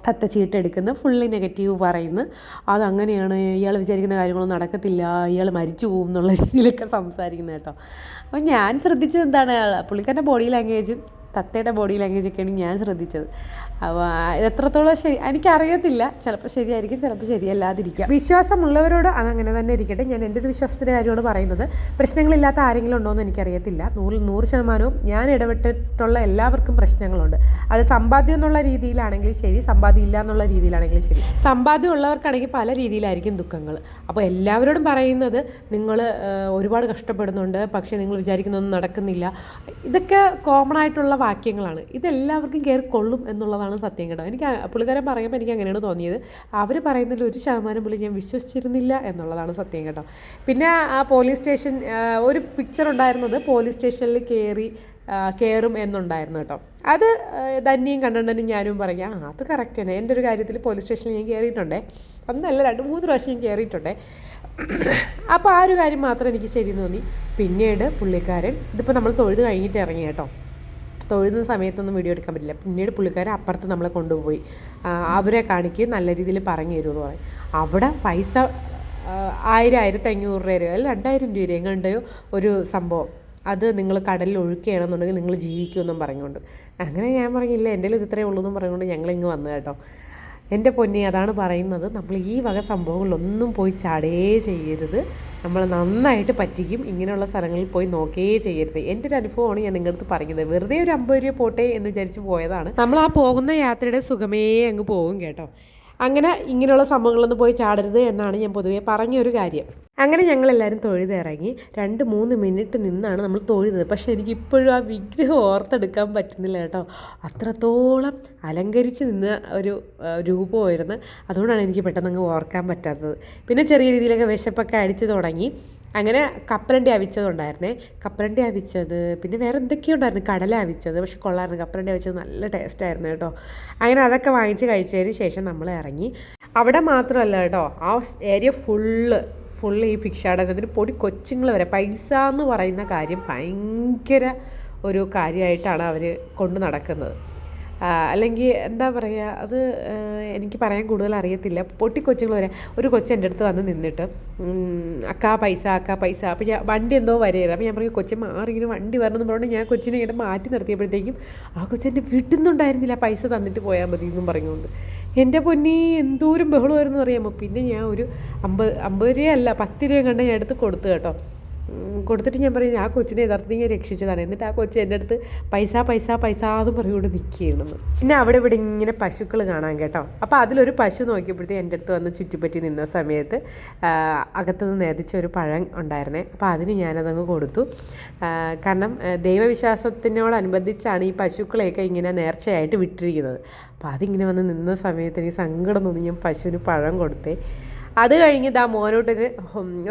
തത്ത ചീട്ടെടുക്കുന്ന ഫുള്ളി നെഗറ്റീവ് പറയുന്നു. അതങ്ങനെയാണ്, ഇയാൾ വിചാരിക്കുന്ന കാര്യങ്ങളൊന്നും നടക്കത്തില്ല, ഇയാൾ മരിച്ചു പോകും എന്നുള്ള രീതിയിലൊക്കെ സംസാരിക്കുന്നത് കേട്ടോ. അപ്പോൾ ഞാൻ ശ്രദ്ധിച്ചത് എന്താണ്, പുള്ളിക്കാരൻ്റെ ബോഡി ലാംഗ്വേജും തത്തയുടെ ബോഡി ലാംഗ്വേജൊക്കെയാണ് ഞാൻ ശ്രദ്ധിച്ചത്. അപ്പോൾ എത്രത്തോളം ശരി എനിക്കറിയത്തില്ല, ചിലപ്പോൾ ശരിയായിരിക്കും, ചിലപ്പോൾ ശരിയല്ലാതിരിക്കാം. വിശ്വാസമുള്ളവരോട് അതങ്ങനെ തന്നെ ഇരിക്കട്ടെ. ഞാൻ എൻ്റെ ഒരു വിശ്വാസത്തിൻ്റെ കാര്യമാണ് പറയുന്നത്. പ്രശ്നങ്ങളില്ലാത്ത ആരെങ്കിലും ഉണ്ടോ എന്ന് എനിക്കറിയത്തില്ല. 100% ഞാൻ ഇടപെട്ടിട്ടുള്ള എല്ലാവർക്കും പ്രശ്നങ്ങളുണ്ട്. അത് സമ്പാദ്യം എന്നുള്ള രീതിയിലാണെങ്കിലും ശരി, സമ്പാദ്യം ഇല്ല എന്നുള്ള രീതിയിലാണെങ്കിലും ശരി. സമ്പാദ്യം ഉള്ളവർക്കാണെങ്കിൽ പല രീതിയിലായിരിക്കും ദുഃഖങ്ങൾ. അപ്പോൾ എല്ലാവരോടും പറയുന്നത് നിങ്ങൾ ഒരുപാട് കഷ്ടപ്പെടുന്നുണ്ട്, പക്ഷേ നിങ്ങൾ വിചാരിക്കുന്നൊന്നും നടക്കുന്നില്ല, ഇതൊക്കെ കോമൺ ആയിട്ടുള്ള വാക്യങ്ങളാണ്. ഇതെല്ലാവർക്കും കയറി കൊള്ളും എന്നുള്ളതാണ് സത്യം കേട്ടോ. എനിക്ക് പുള്ളിക്കാരൻ പറയുമ്പോൾ എനിക്ക് അങ്ങനെയാണ് തോന്നിയത്. അവർ പറയുന്നതിൽ 1% പോലും ഞാൻ വിശ്വസിച്ചിരുന്നില്ല എന്നുള്ളതാണ് സത്യം കേട്ടോ. പിന്നെ ആ പോലീസ് സ്റ്റേഷൻ ഒരു പിക്ചർ ഉണ്ടായിരുന്നത് പോലീസ് സ്റ്റേഷനിൽ കയറും എന്നുണ്ടായിരുന്നു കേട്ടോ. അത് ധന്യയും കണ്ണണ്ണനും ഞാനും പറയാം, അത് കറക്റ്റ് തന്നെ. എൻ്റെ ഒരു കാര്യത്തിൽ പോലീസ് സ്റ്റേഷനിൽ ഞാൻ കയറിയിട്ടുണ്ടേ, ഒന്നല്ല 2-3 പ്രാവശ്യം ഞാൻ കയറിയിട്ടുണ്ടേ. അപ്പോൾ ആ ഒരു കാര്യം മാത്രം എനിക്ക് ശരി തോന്നി. പിന്നീട് പുള്ളിക്കാരൻ ഇതിപ്പോൾ നമ്മൾ തൊഴുത് കഴിഞ്ഞിട്ട് ഇറങ്ങി കേട്ടോ, തൊഴുന്ന സമയത്തൊന്നും വീഡിയോ എടുക്കാൻ പറ്റില്ല. പിന്നീട് പുള്ളിക്കാരൻ അപ്പുറത്ത് നമ്മളെ കൊണ്ടുപോയി അവരെ കാണിക്കുകയും നല്ല രീതിയിൽ പറഞ്ഞു തരുമെന്ന് പറയും. അവിടെ പൈസ 1000 1500 രൂപയോ അല്ല 2000 രൂപയോ എങ്ങാണ്ടോ ഒരു സംഭവം. അത് നിങ്ങൾ കടലിൽ ഒഴുക്കുകയാണെന്നുണ്ടെങ്കിൽ നിങ്ങൾ ജീവിക്കുമെന്നും പറഞ്ഞുകൊണ്ട്. അങ്ങനെ ഞാൻ പറഞ്ഞില്ല, എൻ്റെ കയ്യിൽ ഇത് ഇത്രയേ ഉള്ളൂ എന്നും പറഞ്ഞുകൊണ്ട് ഞങ്ങളിങ്ങ് വന്നു കേട്ടോ. എൻ്റെ പൊന്നി, അതാണ് പറയുന്നത്, നമ്മൾ ഈ വക സംഭവങ്ങളിലൊന്നും പോയി ചാടേ ചെയ്യരുത്. നമ്മൾ നന്നായിട്ട് പറ്റിക്കും. ഇങ്ങനെയുള്ള സ്ഥലങ്ങളിൽ പോയി നോക്കേ ചെയ്യരുത്. എൻ്റെ ഒരു അനുഭവമാണ് ഞാൻ നിങ്ങളുടെ അടുത്ത് പറയുന്നത്. വെറുതെ ഒരു 50 രൂപ പോട്ടെ എന്ന് വിചാരിച്ച് പോയതാണ്. നമ്മൾ ആ പോകുന്ന യാത്രയുടെ സുഖമേ അങ്ങ് പോകും കേട്ടോ. അങ്ങനെ ഇങ്ങനെയുള്ള സംഭവങ്ങളൊന്നും പോയി ചാടരുത് എന്നാണ് ഞാൻ പൊതുവേ പറഞ്ഞൊരു കാര്യം. അങ്ങനെ ഞങ്ങളെല്ലാവരും തൊഴുതിറങ്ങി 2-3 മിനിറ്റ് നിന്നാണ് നമ്മൾ തൊഴുതത്. പക്ഷേ എനിക്കിപ്പോഴും ആ വിഗ്രഹം ഓർത്തെടുക്കാൻ പറ്റുന്നില്ല കേട്ടോ. അത്രത്തോളം അലങ്കരിച്ച് നിന്ന ഒരു രൂപമായിരുന്നു. അതുകൊണ്ടാണ് എനിക്ക് പെട്ടെന്ന് ഓർക്കാൻ പറ്റാത്തത്. പിന്നെ ചെറിയ രീതിയിലൊക്കെ വിശപ്പൊക്കെ അടിച്ച് തുടങ്ങി. അങ്ങനെ കപ്പലണ്ടി അവിച്ചതുണ്ടായിരുന്നേ, കപ്പലണ്ടി അവിച്ചത്, പിന്നെ വേറെ എന്തൊക്കെയോ ഉണ്ടായിരുന്നു, കടല അവിച്ചത്. പക്ഷെ കൊള്ളായിരുന്നു, കപ്പലണ്ടി അവിച്ചത് നല്ല ടേസ്റ്റായിരുന്നു കേട്ടോ. അങ്ങനെ അതൊക്കെ വാങ്ങിച്ച് കഴിച്ചതിന് ശേഷം നമ്മൾ ഇറങ്ങി. അവിടെ മാത്രമല്ല കേട്ടോ, ആ ഏരിയ ഫുള്ള് ഈ ഭിക്ഷാടനത്തിന് പൊടി കൊച്ചുങ്ങൾ വരെ. പൈസ എന്ന് പറയുന്ന കാര്യം ഭയങ്കര ഒരു കാര്യമായിട്ടാണ് അവർ കൊണ്ട് നടക്കുന്നത്. അല്ലെങ്കിൽ എന്താ പറയുക, അത് എനിക്ക് പറയാൻ കൂടുതൽ അറിയത്തില്ല. പൊട്ടിക്കൊച്ചുങ്ങൾ വരെ. ഒരു കൊച്ച് എൻ്റെ അടുത്ത് വന്ന് നിന്നിട്ട് അക്കാ പൈസ. അപ്പോൾ ഞാൻ വണ്ടി എന്തോ വരെയായിരുന്നു. അപ്പോൾ ഞാൻ പറഞ്ഞു കൊച്ചെ മാറിങ്ങനെ വണ്ടി വരണമെന്ന് പറഞ്ഞുകൊണ്ട് ഞാൻ കൊച്ചിനെ ഇങ്ങനെ മാറ്റി നിർത്തിയപ്പോഴത്തേക്കും ആ കൊച്ചെന്നെ വിടുന്നുണ്ടായിരുന്നില്ല. പൈസ തന്നിട്ട് പോയാൽ മതി എന്നും പറഞ്ഞുകൊണ്ട്. എൻ്റെ പൊന്നി, എന്തോരം ബഹളമായിരുന്നു അറിയാമോ. പിന്നെ ഞാൻ ഒരു 50 രൂപയല്ല 10 രൂപ കണ്ട് ഞാൻ എടുത്ത് കൊടുത്തു കേട്ടോ. കൊടുത്തിട്ട് ഞാൻ പറയും ആ കൊച്ചിനെ യഥാർത്ഥത്തിൽ ഞാൻ രക്ഷിച്ചതാണ്. എന്നിട്ട് ആ കൊച്ചി എൻ്റെ അടുത്ത് പൈസ എന്ന് പറഞ്ഞുകൊണ്ട് നിൽക്കുകയാണെന്ന്. പിന്നെ അവിടെ ഇവിടെ ഇങ്ങനെ പശുക്കൾ കാണാൻ കേട്ടോ. അപ്പോൾ അതിലൊരു പശു നോക്കിയപ്പോഴത്തേക്ക് എൻ്റെ അടുത്ത് വന്ന് ചുറ്റിപ്പറ്റി നിന്ന സമയത്ത് അകത്തുനിന്ന് നേതിച്ച ഒരു പഴം ഉണ്ടായിരുന്നേ. അപ്പോൾ അതിന് ഞാനതങ്ങ് കൊടുത്തു. കാരണം ദൈവവിശ്വാസത്തിനോടനുബന്ധിച്ചാണ് ഈ പശുക്കളെയൊക്കെ ഇങ്ങനെ നേർച്ചയായിട്ട് വിട്ടിരിക്കുന്നത്. അപ്പോൾ അതിങ്ങനെ വന്ന് നിന്ന സമയത്ത് എനിക്ക് സങ്കടം തോന്നി. ഞാൻ പശുവിന് പഴം കൊടുത്തേ. അത് കഴിഞ്ഞ് മോനോട്ടിന്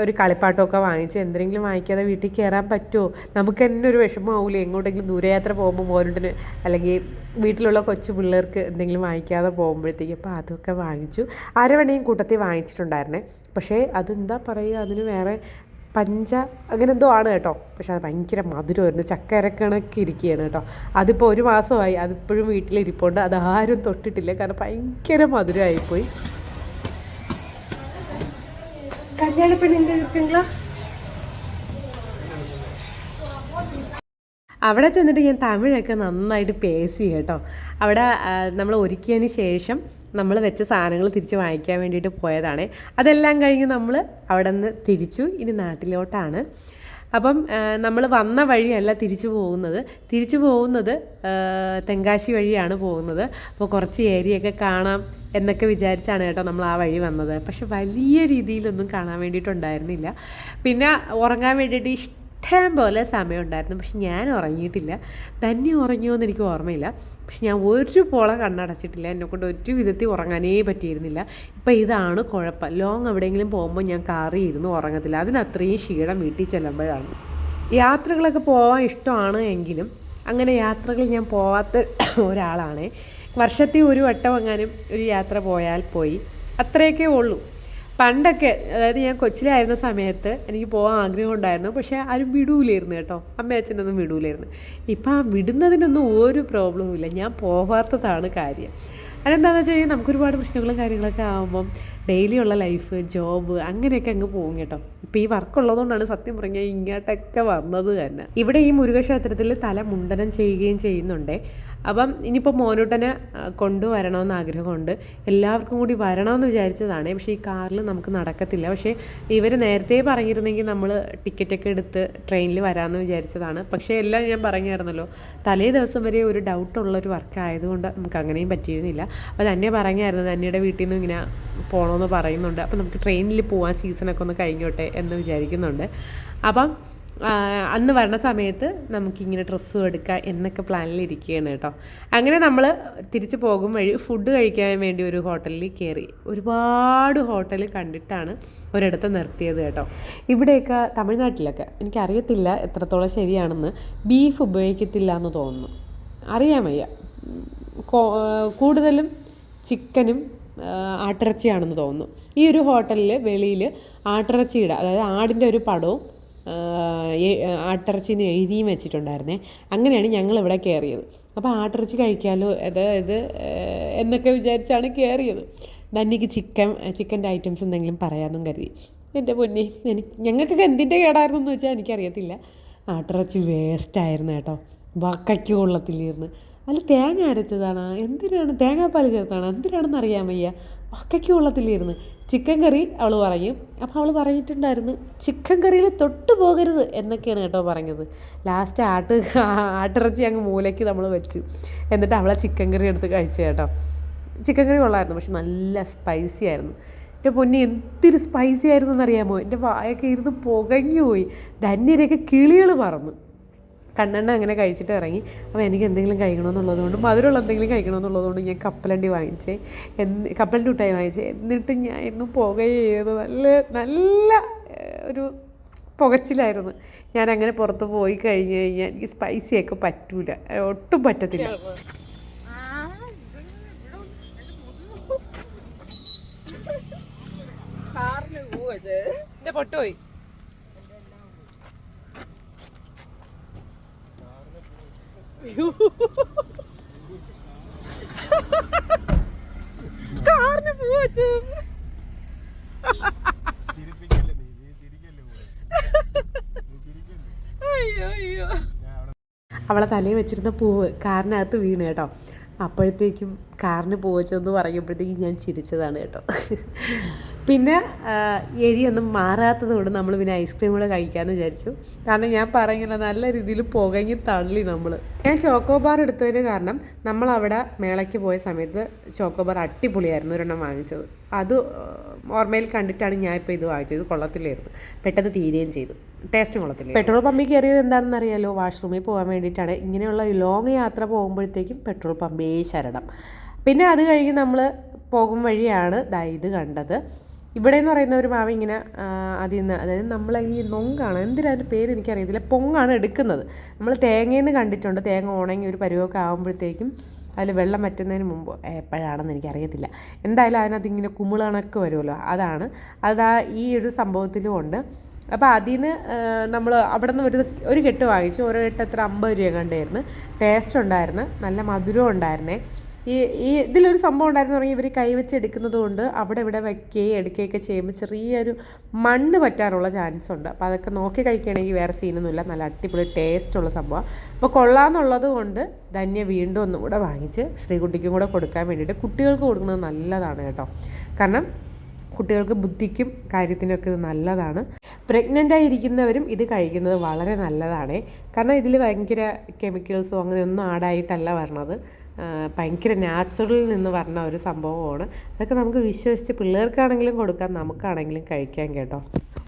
ഒരു കളിപ്പാട്ടമൊക്കെ വാങ്ങിച്ച്. എന്തെങ്കിലും വാങ്ങിക്കാതെ വീട്ടിൽ കയറാൻ പറ്റുമോ? നമുക്ക് തന്നെ ഒരു വിഷമമാവില്ലേ എങ്ങോട്ടെങ്കിലും ദൂരയാത്ര പോകുമ്പോൾ മോനോട്ടിന് അല്ലെങ്കിൽ വീട്ടിലുള്ള കൊച്ചു പിള്ളേർക്ക് എന്തെങ്കിലും വാങ്ങിക്കാതെ പോകുമ്പോഴത്തേക്ക്. അപ്പോൾ അതൊക്കെ വാങ്ങിച്ചു. അരവണയും കൂട്ടത്തിൽ വാങ്ങിച്ചിട്ടുണ്ടായിരുന്നേ. പക്ഷേ അതെന്താ പറയുക, അതിന് വേറെ അങ്ങനെ എന്തോ ആണ് കേട്ടോ. പക്ഷെ അത് ഭയങ്കര മധുരമായിരുന്നു. ചക്കരക്കണക്ക് ഇരിക്കുകയാണ് കേട്ടോ. അതിപ്പോൾ 1 മാസമായി, അതിപ്പോഴും വീട്ടിലിരിപ്പുണ്ട്. അതാരും തൊട്ടിട്ടില്ല, കാരണം ഭയങ്കര മധുരമായിപ്പോയി. കല്യാണപ്പെണ്ണിൻ്റെ ഇരിക്കുங்களா? അവിടെ ചെന്നിട്ട് ഞാൻ തമിഴൊക്കെ നന്നായിട്ട് പേശി കേട്ടോ. അവിടെ നമ്മൾ ഒരുക്കിയതിന് ശേഷം നമ്മൾ വെച്ച സാധനങ്ങൾ തിരിച്ച് വാങ്ങിക്കാൻ വേണ്ടിയിട്ട് പോയതാണ്. അതെല്ലാം കഴിഞ്ഞ് നമ്മൾ അവിടെ നിന്ന് തിരിച്ചു. ഇനി നാട്ടിലോട്ടാണ്. അപ്പം നമ്മൾ വന്ന വഴിയല്ല തിരിച്ചു പോകുന്നത് തെങ്കാശി വഴിയാണ് പോകുന്നത്. അപ്പോൾ കുറച്ച് ഏരിയയൊക്കെ കാണാം എന്നൊക്കെ വിചാരിച്ചാണ് കേട്ടോ നമ്മൾ ആ വഴി വന്നത്. പക്ഷെ വലിയ രീതിയിലൊന്നും കാണാൻ വേണ്ടിയിട്ടുണ്ടായിരുന്നില്ല. പിന്നെ ഉറങ്ങാൻ വേണ്ടിയിട്ട് ഇഷ്ടം പോലെ സമയമുണ്ടായിരുന്നു. പക്ഷെ ഞാൻ ഉറങ്ങിയിട്ടില്ല. തന്നെ ഉറങ്ങിയോ എന്ന് എനിക്ക് ഓർമ്മയില്ല. പക്ഷെ ഞാൻ ഒരു പോള കണ്ണടച്ചിട്ടില്ല. എന്നെക്കൊണ്ട് ഒരു വിധത്തിൽ ഉറങ്ങാനേ പറ്റിയിരുന്നില്ല. ഇപ്പം ഇതാണ് കുഴപ്പം. ലോങ് എവിടെയെങ്കിലും പോകുമ്പോൾ ഞാൻ കാറിൽ ഇരുന്ന് ഉറങ്ങത്തില്ല. അതിനത്രയും ക്ഷീണം വീട്ടിൽ ചെല്ലുമ്പോഴാണ്. യാത്രകളൊക്കെ പോകാൻ ഇഷ്ടമാണ് എങ്കിലും അങ്ങനെ യാത്രകൾ ഞാൻ പോവാത്ത ഒരാളാണ്. വർഷത്തിൽ ഒരു വട്ടം എങ്ങാനും ഒരു യാത്ര പോയാൽ പോയി, അത്രയൊക്കെ ഉള്ളൂ. പണ്ടൊക്കെ, അതായത് ഞാൻ കൊച്ചിലായിരുന്ന സമയത്ത് എനിക്ക് പോകാൻ ആഗ്രഹം ഉണ്ടായിരുന്നു. പക്ഷേ ആരും വിടൂലായിരുന്നു കേട്ടോ. അമ്മയച്ഛനൊന്നും വിടൂലായിരുന്നു. ഇപ്പം ആ വിടുന്നതിനൊന്നും ഒരു പ്രോബ്ലവും ഇല്ല. ഞാൻ പോകാത്തതാണ് കാര്യം. അതെന്താണെന്ന് വെച്ച് കഴിഞ്ഞാൽ നമുക്കൊരുപാട് പ്രശ്നങ്ങളും കാര്യങ്ങളൊക്കെ ആകുമ്പം ഡെയിലിയുള്ള ലൈഫ്, ജോബ് അങ്ങനെയൊക്കെ അങ്ങ് പോകും കേട്ടോ. ഇപ്പോൾ ഈ വർക്കുള്ളതുകൊണ്ടാണ് സത്യം പറഞ്ഞാൽ ഇങ്ങോട്ടൊക്കെ വന്നത് തന്നെ. ഇവിടെ ഈ മുരുകക്ഷേത്രത്തിൽ തല മുണ്ടനം ചെയ്യുകയും ചെയ്യുന്നുണ്ട്. അപ്പം ഇനിയിപ്പോൾ മോനൂട്ടനെ കൊണ്ടുവരണമെന്ന് ആഗ്രഹമുണ്ട്. എല്ലാവർക്കും കൂടി വരണമെന്ന് വിചാരിച്ചതാണ്. പക്ഷേ ഈ കാറിൽ നമുക്ക് നടക്കത്തില്ല. പക്ഷേ ഇവർ നേരത്തെ പറഞ്ഞിരുന്നെങ്കിൽ നമ്മൾ ടിക്കറ്റൊക്കെ എടുത്ത് ട്രെയിനിൽ വരാമെന്ന് വിചാരിച്ചതാണ്. പക്ഷേ എല്ലാം ഞാൻ പറഞ്ഞായിരുന്നല്ലോ, തലേ ദിവസം വരെ ഒരു ഡൗട്ടുള്ളൊരു വർക്ക് ആയതുകൊണ്ട് നമുക്ക് അങ്ങനെയും പറ്റിയിരുന്നില്ല. അപ്പോൾ തന്നെ പറഞ്ഞായിരുന്നു, തന്നെയുടെ വീട്ടിൽ നിന്ന് ഇങ്ങനെ പോകണമെന്ന് പറയുന്നുണ്ട്. അപ്പോൾ നമുക്ക് ട്രെയിനിൽ പോകാൻ സീസണൊക്കെ ഒന്ന് കഴിഞ്ഞോട്ടെ എന്ന് വിചാരിക്കുന്നുണ്ട്. അപ്പം അന്ന് വരണ സമയത്ത് നമുക്കിങ്ങനെ ഡ്രസ്സും എടുക്കാം എന്നൊക്കെ പ്ലാനിലിരിക്കുകയാണ് കേട്ടോ. അങ്ങനെ നമ്മൾ തിരിച്ച് പോകും വഴി ഫുഡ് കഴിക്കാൻ വേണ്ടി ഒരു ഹോട്ടലിൽ കയറി. ഒരുപാട് ഹോട്ടൽ കണ്ടിട്ടാണ് ഒരിടത്ത് നിർത്തിയത് കേട്ടോ. ഇവിടെയൊക്കെ തമിഴ്നാട്ടിലൊക്കെ എനിക്കറിയത്തില്ല എത്രത്തോളം ശരിയാണെന്ന്, ബീഫ് ഉപയോഗിക്കത്തില്ല എന്ന് തോന്നുന്നു. അറിയാൻ വയ്യ. കൂടുതലും ചിക്കനും ആട്ടിറച്ചിയാണെന്ന് തോന്നുന്നു. ഈ ഒരു ഹോട്ടലിൽ വെളിയിൽ ആട്ടിറച്ചിയുടെ, അതായത് ആടിൻ്റെ ഒരു പടവും ആട്ടിറച്ചിന്ന് എഴുതിയും വെച്ചിട്ടുണ്ടായിരുന്നേ. അങ്ങനെയാണ് ഞങ്ങളിവിടെ കയറിയത്. അപ്പോൾ ആട്ടിറച്ചി കഴിക്കാമല്ലോ ഇത് എന്നൊക്കെ വിചാരിച്ചാണ് കയറിയത്. ധന്യക്ക് ചിക്കൻ്റെ ഐറ്റംസ് എന്തെങ്കിലും പറയാമെന്നും കരുതി. എൻ്റെ പൊന്നി ഞങ്ങൾക്കൊക്കെ എന്തിൻ്റെ കേടായിരുന്നു എന്ന് വെച്ചാൽ എനിക്കറിയത്തില്ല. ആട്ടിറച്ചി വേസ്റ്റായിരുന്നു കേട്ടോ. വക്കയ്ക്ക് കൊള്ളത്തില്ലായിരുന്നു. അല്ല തേങ്ങ അരച്ചതാണ്, എന്തിനാണ് തേങ്ങാപ്പാൽ ചേർത്താണ്, എന്തിനാണെന്ന് അറിയാൻ വയ്യ. വക്കയ്ക്ക് കൊള്ളത്തില്ലായിരുന്നു. ചിക്കൻ കറി അവൾ പറഞ്ഞു. അപ്പോൾ അവൾ പറഞ്ഞിട്ടുണ്ടായിരുന്നു ചിക്കൻ കറിയിൽ തൊട്ട് പോകരുത് എന്നൊക്കെയാണ് കേട്ടോ പറഞ്ഞത്. ലാസ്റ്റ് ആട്ടിറച്ചി അങ്ങ് മൂലയ്ക്ക് നമ്മൾ വെച്ചു. എന്നിട്ട് അവളെ ചിക്കൻ കറി എടുത്ത് കഴിച്ചു കേട്ടോ. ചിക്കൻ കറി കൊള്ളായിരുന്നു, പക്ഷെ നല്ല സ്പൈസി ആയിരുന്നു. എൻ്റെ പൊന്നി എന്തൊരു സ്പൈസി ആയിരുന്നു എന്നറിയാമോ. എൻ്റെ വായൊക്കെ ഇരുന്ന് പുകഞ്ഞു പോയി. ധന്യരൊക്കെ കിളികൾ പറന്നു. കണ്ണെണ്ണ അങ്ങനെ കഴിച്ചിട്ട് ഇറങ്ങി. അപ്പോൾ എനിക്ക് എന്തെങ്കിലും കഴിക്കണമെന്നുള്ളതുകൊണ്ട്, മധുരമുള്ള എന്തെങ്കിലും കഴിക്കണമെന്നുള്ളതുകൊണ്ട് ഞാൻ കപ്പലണ്ടി വാങ്ങിച്ചേ, കപ്പലണ്ടി മിഠായി വാങ്ങിച്ചേ. എന്നിട്ട് ഞാൻ ഇന്ന് പുകയത് നല്ല നല്ല ഒരു പുകച്ചിലായിരുന്നു. ഞാനങ്ങനെ പുറത്ത് പോയി കഴിഞ്ഞ് കഴിഞ്ഞാൽ എനിക്ക് സ്പൈസിയൊക്കെ പറ്റൂല, ഒട്ടും പറ്റത്തില്ല. എൻ്റെ പൊട്ടുപോയി. കാറിന് പൂ വെച്ചു. അയ്യോ അവളെ തലയിൽ വെച്ചിരുന്ന പൂവ് കാറിനകത്ത് വീണ് കേട്ടോ. അപ്പോഴത്തേക്കും കാറിന് പൂ വെച്ചതെന്ന് പറയുമ്പോഴത്തേക്കും ഞാൻ ചിരിച്ചതാണ് കേട്ടോ. പിന്നെ എരിയൊന്നും മാറാത്തത് കൊണ്ട് നമ്മൾ പിന്നെ ഐസ്ക്രീം കൂടെ കഴിക്കാമെന്ന് വിചാരിച്ചു. കാരണം ഞാൻ പറഞ്ഞില്ല, നല്ല രീതിയിൽ പുകഞ്ഞ് തള്ളി നമ്മൾ. ഞാൻ ചോക്കോബാർ എടുത്തതിന് കാരണം നമ്മളവിടെ മേളയ്ക്ക് പോയ സമയത്ത് ചോക്കോബാർ അടിപൊളിയായിരുന്നു ഒരെണ്ണം വാങ്ങിച്ചത്. അത് ഓർമ്മയിൽ കണ്ടിട്ടാണ് ഞാൻ ഇപ്പോൾ ഇത് വാങ്ങിച്ചത്. കൊള്ളത്തില്ലായിരുന്നു, പെട്ടെന്ന് തീരുകയും ചെയ്തു, ടേസ്റ്റ് കൊള്ളത്തില്ല. പെട്രോൾ പമ്പിൽ കയറിയത് എന്താണെന്ന് അറിയാലോ, വാഷ്റൂമിൽ പോകാൻ വേണ്ടിയിട്ടാണ്. ഇങ്ങനെയുള്ള ലോങ് യാത്ര പോകുമ്പോഴത്തേക്കും പെട്രോൾ പമ്പേ ശരണം. പിന്നെ അത് കഴിഞ്ഞ് നമ്മൾ പോകും വഴിയാണ് ഇത് കണ്ടത്. ഇവിടെ എന്ന് പറയുന്ന ഒരു മാവ് ഇങ്ങനെ അതിൽ നിന്ന്, അതായത് നമ്മൾ ഈ നൊങ്കാണ്, എന്തിനാണ് പേര് എനിക്കറിയത്തില്ല, പൊങ്ങാണ് എടുക്കുന്നത്. നമ്മൾ തേങ്ങയിൽ നിന്ന് കണ്ടിട്ടുണ്ട്. തേങ്ങ ഉണങ്ങി ഒരു പരുവമൊക്കെ ആകുമ്പോഴത്തേക്കും അതിൽ വെള്ളം വറ്റുന്നതിന് മുമ്പ്, എപ്പോഴാണെന്ന് എനിക്കറിയത്തില്ല, എന്തായാലും അതിനകത്ത് ഇങ്ങനെ കുമിളണക്ക് വരുമല്ലോ, അതാണ് ഈ ഒരു സംഭവത്തിലും ഉണ്ട്. അപ്പോൾ അതിൽ നിന്ന് നമ്മൾ അവിടെ നിന്ന് ഒരു കെട്ട് വാങ്ങിച്ചു. ഓരോ കെട്ട് എത്ര 50 രൂപ കണ്ടായിരുന്നു. ടേസ്റ്റ് ഉണ്ടായിരുന്നു, നല്ല മധുരം ഉണ്ടായിരുന്നേ. ഇതിലൊരു സംഭവം ഉണ്ടായിരുന്നു പറഞ്ഞാൽ, ഇവർ കൈവച്ച് എടുക്കുന്നത് കൊണ്ട് അവിടെ ഇവിടെ വയ്ക്കുകയും എടുക്കുകയൊക്കെ ചെയ്യുമ്പോൾ ചെറിയൊരു മണ്ണ് പറ്റാനുള്ള ചാൻസ് ഉണ്ട്. അപ്പോൾ അതൊക്കെ നോക്കി കഴിക്കുകയാണെങ്കിൽ വേറെ സീനൊന്നുമില്ല, നല്ല അടിപൊളി ടേസ്റ്റുള്ള സംഭവം. അപ്പോൾ കൊള്ളാമെന്നുള്ളത് കൊണ്ട് ധന്യ വീണ്ടും ഒന്നും കൂടെ വാങ്ങിച്ച് ശ്രീകുട്ടിക്കും കൂടെ കൊടുക്കാൻ വേണ്ടിയിട്ട്. കുട്ടികൾക്ക് കൊടുക്കുന്നത് നല്ലതാണ് കേട്ടോ, കാരണം കുട്ടികൾക്ക് ബുദ്ധിക്കും കാര്യത്തിനൊക്കെ ഇത് നല്ലതാണ്. പ്രഗ്നൻ്റായി ഇരിക്കുന്നവരും ഇത് കഴിക്കുന്നത് വളരെ നല്ലതാണ്. കാരണം ഇതിൽ ഭയങ്കര കെമിക്കൽസോ അങ്ങനെയൊന്നും ആഡായിട്ടല്ല വരണത്. ഭയങ്കര നാച്ചുറലിൽ നിന്ന് പറഞ്ഞ ഒരു സംഭവമാണ്. അതൊക്കെ നമുക്ക് വിശ്വസിച്ച് പിള്ളേർക്കാണെങ്കിലും കൊടുക്കാം, നമുക്കാണെങ്കിലും കഴിക്കാൻ കേട്ടോ.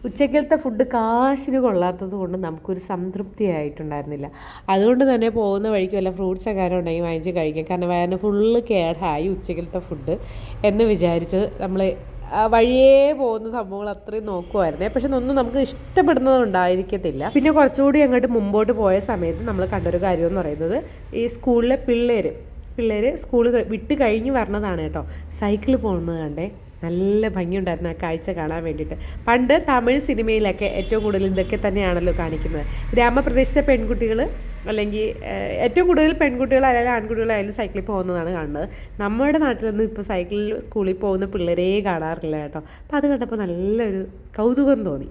ഉച്ചക്കലത്തെ ഫുഡ് കാശിന് കൊള്ളാത്തത് കൊണ്ട് നമുക്കൊരു സംതൃപ്തിയായിട്ടുണ്ടായിരുന്നില്ല. അതുകൊണ്ട് തന്നെ പോകുന്ന വഴിക്ക് വല്ല ഫ്രൂട്ട്സ് എങ്ങാനും ഉണ്ടെങ്കിൽ വാങ്ങിച്ച് കഴിക്കാം. കാരണം വയറിന് ഫുള്ള് കേടായി ഉച്ചക്കലത്തെ ഫുഡ് എന്ന് വിചാരിച്ചത് നമ്മൾ വഴിയേ പോകുന്ന സംഭവങ്ങൾ അത്രയും നോക്കുമായിരുന്നേ. പക്ഷെ ഒന്നും നമുക്ക് ഇഷ്ടപ്പെടുന്നതുണ്ടായിരിക്കത്തില്ല. പിന്നെ കുറച്ചുകൂടി അങ്ങോട്ട് മുമ്പോട്ട് പോയ സമയത്ത് നമ്മൾ കണ്ടൊരു കാര്യം എന്ന് പറയുന്നത്, ഈ സ്കൂളിലെ പിള്ളേർ സ്കൂൾ വിട്ട് കഴിഞ്ഞ് വരണതാണ് കേട്ടോ. സൈക്കിൾ പോകുന്നത് കണ്ടേ, നല്ല ഭംഗിയുണ്ടായിരുന്നു ആ കാഴ്ച കാണാൻ വേണ്ടിയിട്ട്. പണ്ട് തമിഴ് സിനിമയിലൊക്കെ ഏറ്റവും കൂടുതൽ ഇതൊക്കെ തന്നെയാണല്ലോ കാണിക്കുന്നത്. ഗ്രാമപ്രദേശത്തെ പെൺകുട്ടികൾ, അല്ലെങ്കിൽ ഏറ്റവും കൂടുതൽ പെൺകുട്ടികളായാലും ആൺകുട്ടികളായാലും സൈക്കിളിൽ പോകുന്നതാണ് കാണുന്നത്. നമ്മുടെ നാട്ടിലൊന്നും ഇപ്പോൾ സൈക്കിളിൽ സ്കൂളിൽ പോകുന്ന പിള്ളേരേ കാണാറില്ല കേട്ടോ. അപ്പോൾ അത് കണ്ടപ്പോൾ നല്ലൊരു കൗതുകം തോന്നി.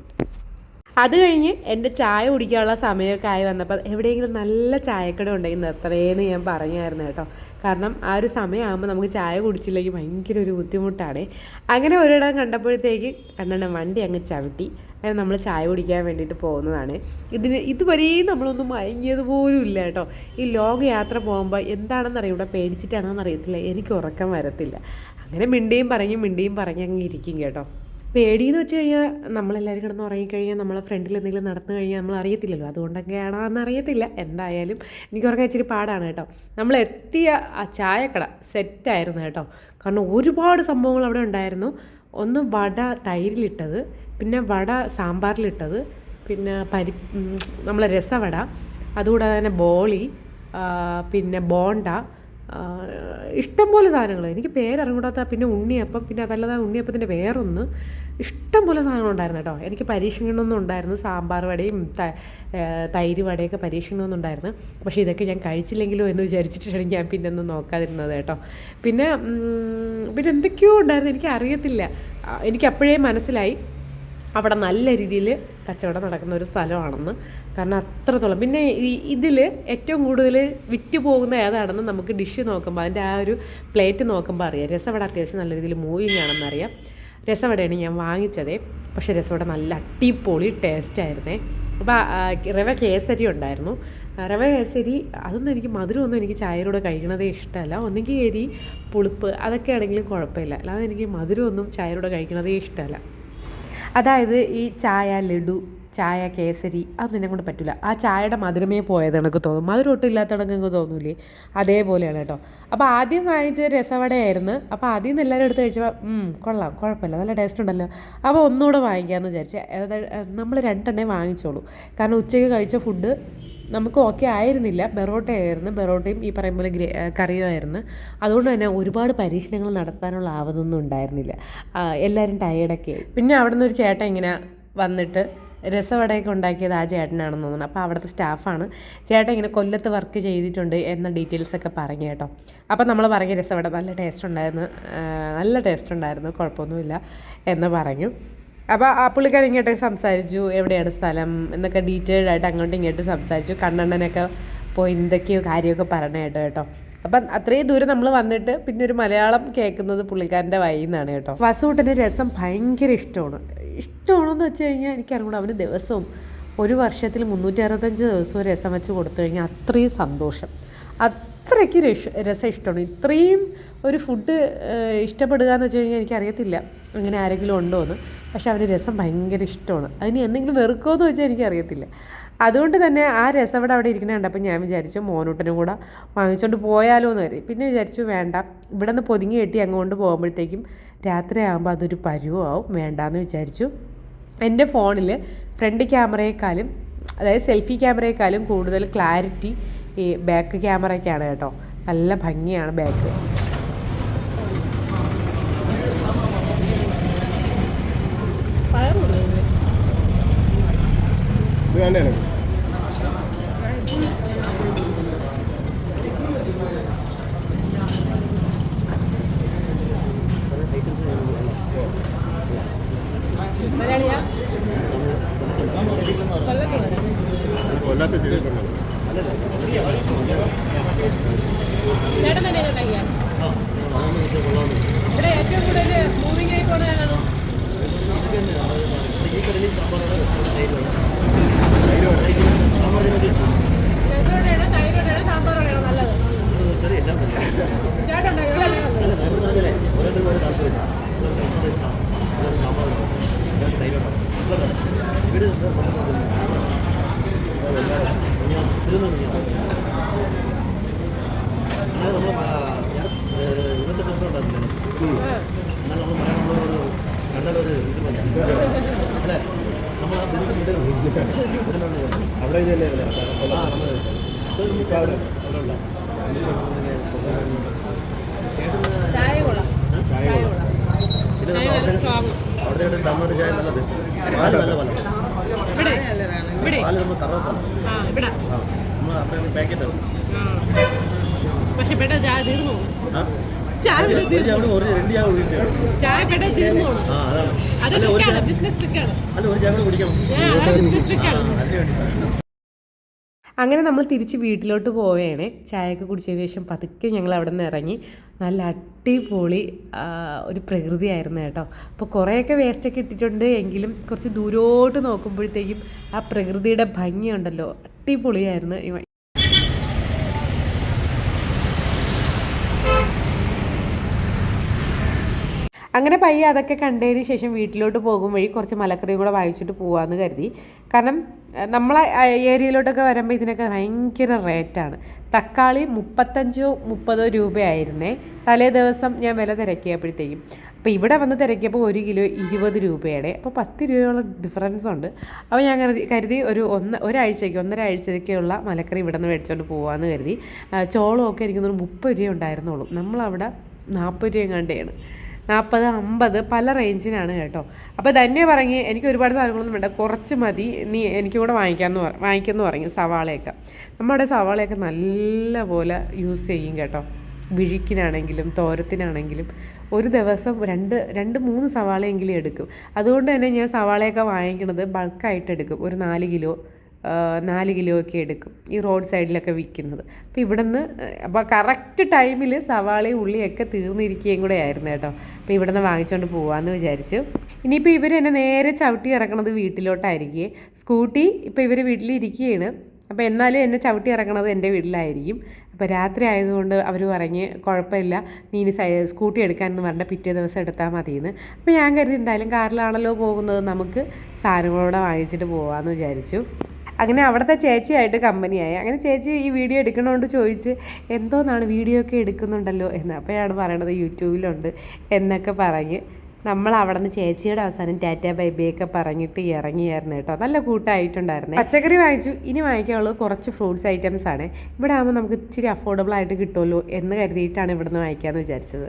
അത് കഴിഞ്ഞ് എൻ്റെ ചായ കുടിക്കാനുള്ള സമയമൊക്കെ ആയി വന്നപ്പോൾ എവിടെയെങ്കിലും നല്ല ചായക്കട ഉണ്ടെങ്കിൽ നിർത്തണേന്ന് ഞാൻ പറഞ്ഞായിരുന്നു കേട്ടോ. കാരണം ആ ഒരു സമയമാകുമ്പോൾ നമുക്ക് ചായ കുടിച്ചില്ലെങ്കിൽ ഭയങ്കര ഒരു ബുദ്ധിമുട്ടാണ്. അങ്ങനെ ഒരിടം കണ്ടപ്പോഴത്തേക്ക് വണ്ടി അങ്ങ് ചവിട്ടി. അത് നമ്മൾ ചായ കുടിക്കാൻ വേണ്ടിയിട്ട് പോകുന്നതാണ്. ഇതുവരെയും നമ്മളൊന്നും മയങ്ങിയത് പോലും ഇല്ല കേട്ടോ. ഈ ലോങ് യാത്ര പോകുമ്പോൾ എന്താണെന്നറിയാം, ഇവിടെ പേടിച്ചിട്ടാണെന്ന് അറിയത്തില്ല, എനിക്ക് ഉറക്കം വരത്തില്ല. അങ്ങനെ മിണ്ടിയും പറഞ്ഞ് അങ്ങ് ഇരിക്കും കേട്ടോ. പേടിയെന്ന് വെച്ച് കഴിഞ്ഞാൽ നമ്മളെല്ലാവരും കിടന്ന് ഉറങ്ങിക്കഴിഞ്ഞാൽ നമ്മളെ ഫ്രണ്ടിൽ എന്തെങ്കിലും നടന്നു കഴിഞ്ഞാൽ നമ്മൾ അറിയത്തില്ലല്ലോ. അതുകൊണ്ടൊക്കെയാണോ എന്നറിയത്തില്ല. എന്തായാലും എനിക്ക് ഉറങ്ങാൻ ഇച്ചിരി പാടാണ് കേട്ടോ. നമ്മൾ എത്തിയ ആ ചായക്കട സെറ്റായിരുന്നു കേട്ടോ. കാരണം ഒരുപാട് സംഭവങ്ങൾ അവിടെ ഉണ്ടായിരുന്നു. ഒന്ന് വട തൈരിലിട്ടത്, പിന്നെ വട സാമ്പാറിലിട്ടത്, പിന്നെ നമ്മളെ രസവട, അതുകൂടാതെ തന്നെ ബോളി, പിന്നെ ബോണ്ട, ഇഷ്ടംപോലെ സാധനങ്ങൾ. എനിക്ക് പേരറിഞ്ഞൂടാത്ത, പിന്നെ ഉണ്ണിയപ്പം, പിന്നെ അതല്ലാതെ ഉണ്ണിയപ്പത്തിൻ്റെ വേറൊന്ന്, ഇഷ്ടംപോലെ സാധനങ്ങളുണ്ടായിരുന്നു കേട്ടോ. എനിക്ക് പരീക്ഷണമൊന്നും ഉണ്ടായിരുന്നു. സാമ്പാർ വടയും തൈര് വടയൊക്കെ പരീക്ഷണമൊന്നുണ്ടായിരുന്നു. പക്ഷേ ഇതൊക്കെ ഞാൻ കഴിച്ചില്ലെങ്കിലോ എന്ന് വിചാരിച്ചിട്ടാണ് ഞാൻ പിന്നെ ഒന്നും നോക്കാതിരുന്നത് കേട്ടോ. പിന്നെ എന്തൊക്കെയോ ഉണ്ടായിരുന്നു, എനിക്ക് അറിയത്തില്ല. എനിക്ക് അപ്പോഴേ മനസ്സിലായി അവിടെ നല്ല രീതിയിൽ കച്ചവടം നടക്കുന്ന ഒരു സ്ഥലമാണെന്ന്. കാരണം അത്രത്തോളം. പിന്നെ ഇതിൽ ഏറ്റവും കൂടുതൽ വിറ്റ് പോകുന്ന ഏതാണെന്ന് നമുക്ക് ഡിഷ് നോക്കുമ്പോൾ അതിൻ്റെ ആ ഒരു പ്ലേറ്റ് നോക്കുമ്പോൾ അറിയാം. രസവട അത്യാവശ്യം നല്ല രീതിയിൽ മൂവിങ് ആണെന്നറിയാം. രസവടയാണ് ഞാൻ വാങ്ങിച്ചതേ. പക്ഷേ രസവട നല്ല അടിപൊളി ടേസ്റ്റായിരുന്നേ. അപ്പോൾ റവ കേസരി ഉണ്ടായിരുന്നു. റവ കേസരി അതൊന്നും എനിക്ക് മധുരമൊന്നും എനിക്ക് ചായയോടെ കഴിക്കണതേ ഇഷ്ടമല്ല. ഒന്നെങ്കിൽ എരി പുളിപ്പ് അതൊക്കെ ആണെങ്കിലും കുഴപ്പമില്ല. അല്ലാതെ എനിക്ക് മധുരമൊന്നും ചായയോടെ കഴിക്കണതേ ഇഷ്ടമല്ല. അതായത് ഈ ചായ ലഡു, ചായ കേസരി അതൊന്നും എന്നെ കൊണ്ട് പറ്റില്ല. ആ ചായയുടെ മധുരമേ പോയത് എനിക്ക് തോന്നും. മധുരം ഒട്ടും ഇല്ലാത്തവണക്ക് എനിക്ക് തോന്നൂലേ, അതേപോലെയാണ് കേട്ടോ. അപ്പോൾ ആദ്യം വാങ്ങിച്ചത് രസവടയായിരുന്നു. അപ്പോൾ ആദ്യം നിന്ന് എല്ലാവരും എടുത്ത് കഴിച്ചപ്പോൾ കൊള്ളാം, കുഴപ്പമില്ല, നല്ല ടേസ്റ്റ് ഉണ്ടല്ലോ. അപ്പോൾ ഒന്നുകൂടെ വാങ്ങിക്കാമെന്ന് വിചാരിച്ചു. നമ്മൾ 2 വാങ്ങിച്ചോളൂ. കാരണം ഉച്ചയ്ക്ക് കഴിച്ച ഫുഡ് നമുക്ക് ഓക്കെ ആയിരുന്നില്ല. ബെറോട്ടയും ഈ പറയുന്ന പോലെ കറിയുമായിരുന്നു. അതുകൊണ്ട് തന്നെ ഒരുപാട് പരീക്ഷണങ്ങൾ നടത്താനുള്ള ആവതൊന്നും ഉണ്ടായിരുന്നില്ല. എല്ലാവരും ടയേർഡൊക്കെ ആയി. പിന്നെ അവിടെ നിന്ന് ഒരു ചേട്ടൻ ഇങ്ങനെ വന്നിട്ട് രസവടയൊക്കെ ഉണ്ടാക്കിയത് ആ ചേട്ടനാണെന്ന് തോന്നുന്നു. അപ്പോൾ അവിടുത്തെ സ്റ്റാഫാണ്. ചേട്ടൻ ഇങ്ങനെ കൊല്ലത്ത് വർക്ക് ചെയ്തിട്ടുണ്ട് എന്ന ഡീറ്റെയിൽസൊക്കെ പറഞ്ഞു കേട്ടോ. അപ്പോൾ നമ്മൾ പറഞ്ഞ രസവട നല്ല ടേസ്റ്റ് ഉണ്ടായിരുന്നു, കുഴപ്പമൊന്നുമില്ല എന്ന് പറഞ്ഞു. അപ്പോൾ ആ പുള്ളിക്കാരൻ ഇങ്ങോട്ട് സംസാരിച്ചു, എവിടെയാണ് സ്ഥലം എന്നൊക്കെ ഡീറ്റെയിൽഡ് ആയിട്ട് അങ്ങോട്ടും ഇങ്ങോട്ടും സംസാരിച്ചു. കണ്ണണ്ണനൊക്കെ പോയി എന്തൊക്കെയോ കാര്യമൊക്കെ പറഞ്ഞ കേട്ടോ. അപ്പം അത്രയും ദൂരം നമ്മൾ വന്നിട്ട് പിന്നെ ഒരു മലയാളം കേൾക്കുന്നത് പുള്ളിക്കാരൻ്റെ വായിൽ നിന്നാണ് കേട്ടോ. വാസുകൂട്ടന് രസം ഭയങ്കര ഇഷ്ടമാണെന്ന് വെച്ച് കഴിഞ്ഞാൽ എനിക്കറിഞ്ഞൂടാ. അവന് ദിവസവും ഒരു വർഷത്തിൽ 365 ദിവസവും രസം വെച്ച് കൊടുത്തു കഴിഞ്ഞാൽ അത്രയും സന്തോഷം. അത്രയ്ക്ക് രസം ഇഷ്ടമാണ്. ഇത്രയും ഒരു ഫുഡ് ഇഷ്ടപ്പെടുക എന്ന് വെച്ച് കഴിഞ്ഞാൽ എനിക്കറിയത്തില്ല അങ്ങനെ ആരെങ്കിലും ഉണ്ടോ എന്ന്. പക്ഷെ അവന് രസം ഭയങ്കര ഇഷ്ടമാണ്. അതിന് എന്തെങ്കിലും വെറുക്കുമോ എന്ന് വെച്ചാൽ എനിക്കറിയത്തില്ല. അതുകൊണ്ട് തന്നെ ആ രസവട അവിടെ ഇരിക്കണ കണ്ടപ്പോൾ ഞാൻ വിചാരിച്ചു മോനൂട്ടനും കൂടെ വാങ്ങിച്ചുകൊണ്ട് പോയാലോ എന്ന് കരുതി. പിന്നെ വിചാരിച്ചു വേണ്ട, ഇവിടെ നിന്ന് പൊതിഞ്ഞ് കെട്ടി അങ്ങോട്ട് പോകുമ്പോഴത്തേക്കും രാത്രിയാകുമ്പോൾ അതൊരു പരുവാവും, വേണ്ടാന്ന് വിചാരിച്ചു. എൻ്റെ ഫോണിൽ ഫ്രണ്ട് ക്യാമറയെക്കാളും, അതായത് സെൽഫി ക്യാമറയെക്കാളും കൂടുതൽ ക്ലാരിറ്റി ഈ ബാക്ക് ക്യാമറയ്ക്കാണ് കേട്ടോ. നല്ല ഭംഗിയാണ് ബാക്ക്. ഇവിടെ ഏറ്റവും കൂടുതൽ മൂവിങ് ആയി പോണതാണ് സാമ്പാറാണ് നല്ലത്. ചായ കൊള്ളാം. പക്ഷെ പെട്ടെന്ന് ചായ തീർന്നു. അങ്ങനെ നമ്മൾ തിരിച്ച് വീട്ടിലോട്ട് പോവുകയാണ്. ചായയൊക്കെ കുടിച്ചതിന് ശേഷം പതുക്കെ ഞങ്ങൾ അവിടെ നിന്ന് ഇറങ്ങി. നല്ല അടിപൊളി ഒരു പ്രകൃതിയായിരുന്നു കേട്ടോ. അപ്പോൾ കുറേയൊക്കെ വേസ്റ്റൊക്കെ ഇട്ടിട്ടുണ്ട് എങ്കിലും കുറച്ച് ദൂരോട്ട് നോക്കുമ്പോഴത്തേക്കും ആ പ്രകൃതിയുടെ ഭംഗിയുണ്ടല്ലോ, അടിപൊളിയായിരുന്നു. അങ്ങനെ പയ്യെ അതൊക്കെ കണ്ടതിന് ശേഷം വീട്ടിലോട്ട് പോകും വഴി കുറച്ച് മലക്കറിയും കൂടെ വാങ്ങിച്ചിട്ട് പോകാമെന്ന് കരുതി. കാരണം നമ്മളെ ഏരിയയിലോട്ടൊക്കെ വരുമ്പോൾ ഇതിനൊക്കെ ഭയങ്കര റേറ്റാണ്. തക്കാളി 35-30 രൂപയായിരുന്നേ തലേ ദിവസം ഞാൻ വില തിരക്കിയപ്പോഴത്തേക്കും. അപ്പോൾ ഇവിടെ വന്ന് തിരക്കിയപ്പോൾ 1 കിലോ 20 രൂപയുടെ. അപ്പോൾ 10 രൂപയോളം ഡിഫറൻസ് ഉണ്ട്. അപ്പോൾ ഞാൻ കരുതി ഒന്നരാഴ്ചയ്ക്കുള്ള മലക്കറി ഇവിടെ നിന്ന് മേടിച്ചുകൊണ്ട് പോകാമെന്ന് കരുതി. ചോളമൊക്കെ എനിക്കൊന്നൊരു 30 രൂപ ഉണ്ടായിരുന്നുള്ളൂ. നമ്മളവിടെ 40 രൂപ കണ്ടാണ്. 40-50 പല റേഞ്ചിനാണ് കേട്ടോ. അപ്പോൾ ധന്യ പറഞ്ഞ് എനിക്ക് ഒരുപാട് സാധനങ്ങളൊന്നും വേണ്ട, കുറച്ച് മതി, നീ എനിക്ക് കൂടെ വാങ്ങിക്കാമെന്ന് പറഞ്ഞു. സവാളയൊക്കെ നമ്മുടെ സവാളയൊക്കെ നല്ല പോലെ യൂസ് ചെയ്യും കേട്ടോ. വിഴിക്കിനാണെങ്കിലും തോരത്തിനാണെങ്കിലും ഒരു ദിവസം 2-3 സവാളയെങ്കിലും എടുക്കും. അതുകൊണ്ട് തന്നെ ഞാൻ സവാളയൊക്കെ വാങ്ങിക്കുന്നത് ബൾക്കായിട്ട് എടുക്കും. ഒരു 4 കിലോ ഒക്കെ എടുക്കും, ഈ റോഡ് സൈഡിലൊക്കെ വിൽക്കുന്നത്. അപ്പോൾ ഇവിടെ നിന്ന് അപ്പോൾ കറക്റ്റ് ടൈമിൽ സവാളയും ഉള്ളിയൊക്കെ തീർന്നിരിക്കുകയും കൂടെ ആയിരുന്നു കേട്ടോ. അപ്പോൾ ഇവിടെ നിന്ന് വാങ്ങിച്ചുകൊണ്ട് പോകാമെന്ന് വിചാരിച്ചു. ഇനിയിപ്പോൾ ഇവർ എന്നെ നേരെ ചവിട്ടി ഇറക്കണത് വീട്ടിലോട്ടായിരിക്കും. സ്കൂട്ടി ഇപ്പോൾ ഇവർ വീട്ടിലിരിക്കുകയാണ്. അപ്പോൾ എന്നാലും എന്നെ ചവിട്ടി ഇറക്കണത് എൻ്റെ വീട്ടിലായിരിക്കും. അപ്പോൾ രാത്രി ആയതുകൊണ്ട് അവർ പറഞ്ഞ് കുഴപ്പമില്ല, നീ ഇനി സ്കൂട്ടി എടുക്കാമെന്ന് പറഞ്ഞാൽ പിറ്റേ ദിവസം എടുത്താൽ മതിയെന്ന്. അപ്പോൾ ഞാൻ കരുതി എന്തായാലും കാറിലാണല്ലോ പോകുന്നത്, നമുക്ക് സാധനങ്ങളോടെ വാങ്ങിച്ചിട്ട് പോകാമെന്ന് വിചാരിച്ചു. അങ്ങനെ അവിടുത്തെ ചേച്ചിയായിട്ട് കമ്പനിയായി. അങ്ങനെ ചേച്ചി ഈ വീഡിയോ എടുക്കണോണ്ട് ചോദിച്ച് എന്തോന്നാണ് വീഡിയോ ഒക്കെ എടുക്കുന്നുണ്ടല്ലോ എന്ന്. അപ്പോഴാണ് പറയണത് യൂട്യൂബിലുണ്ട് എന്നൊക്കെ പറഞ്ഞ് നമ്മൾ അവിടെ നിന്ന് ചേച്ചിയുടെ അവസാനം ടാറ്റ ബൈ ബൈ ഒക്കെ പറഞ്ഞിട്ട് ഇറങ്ങിയായിരുന്നു കേട്ടോ. നല്ല കൂട്ടമായിട്ടുണ്ടായിരുന്നു. പച്ചക്കറി വാങ്ങിച്ചു. ഇനി വാങ്ങിക്കാനുള്ളത് കുറച്ച് ഫ്രൂട്ട്സ് ഐറ്റംസ് ആണ്. ഇവിടെ ആകുമ്പോൾ നമുക്ക് ഇച്ചിരി അഫോർഡബിൾ ആയിട്ട് കിട്ടുമല്ലോ എന്ന് കരുതിയിട്ടാണ് ഇവിടുന്ന് വാങ്ങിക്കാമെന്ന് വിചാരിച്ചത്.